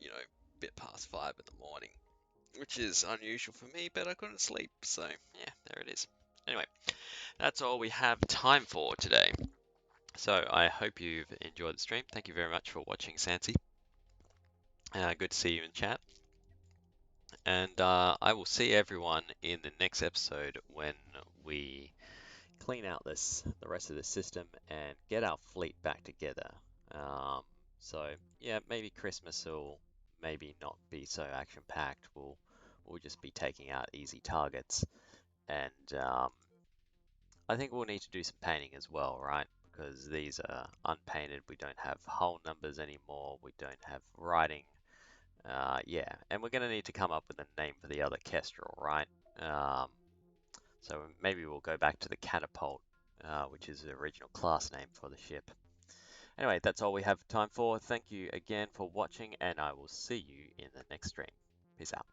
a bit past 5 in the morning, which is unusual for me, but I couldn't sleep, so yeah, there it is. Anyway, that's all we have time for today. So I hope you've enjoyed the stream. Thank you very much for watching, Sansi. Good to see you in chat. And I will see everyone in the next episode when we clean out the rest of the system and get our fleet back together. So yeah, maybe Christmas will maybe not be so action-packed. We'll just be taking out easy targets, and I think we'll need to do some painting as well, right? Because these are unpainted. We don't have hull numbers anymore. We don't have writing. Yeah, and we're going to need to come up with a name for the other Kestrel, right? So maybe we'll go back to the Catapult, which is the original class name for the ship. Anyway, that's all we have time for. Thank you again for watching, and I will see you in the next stream. Peace out.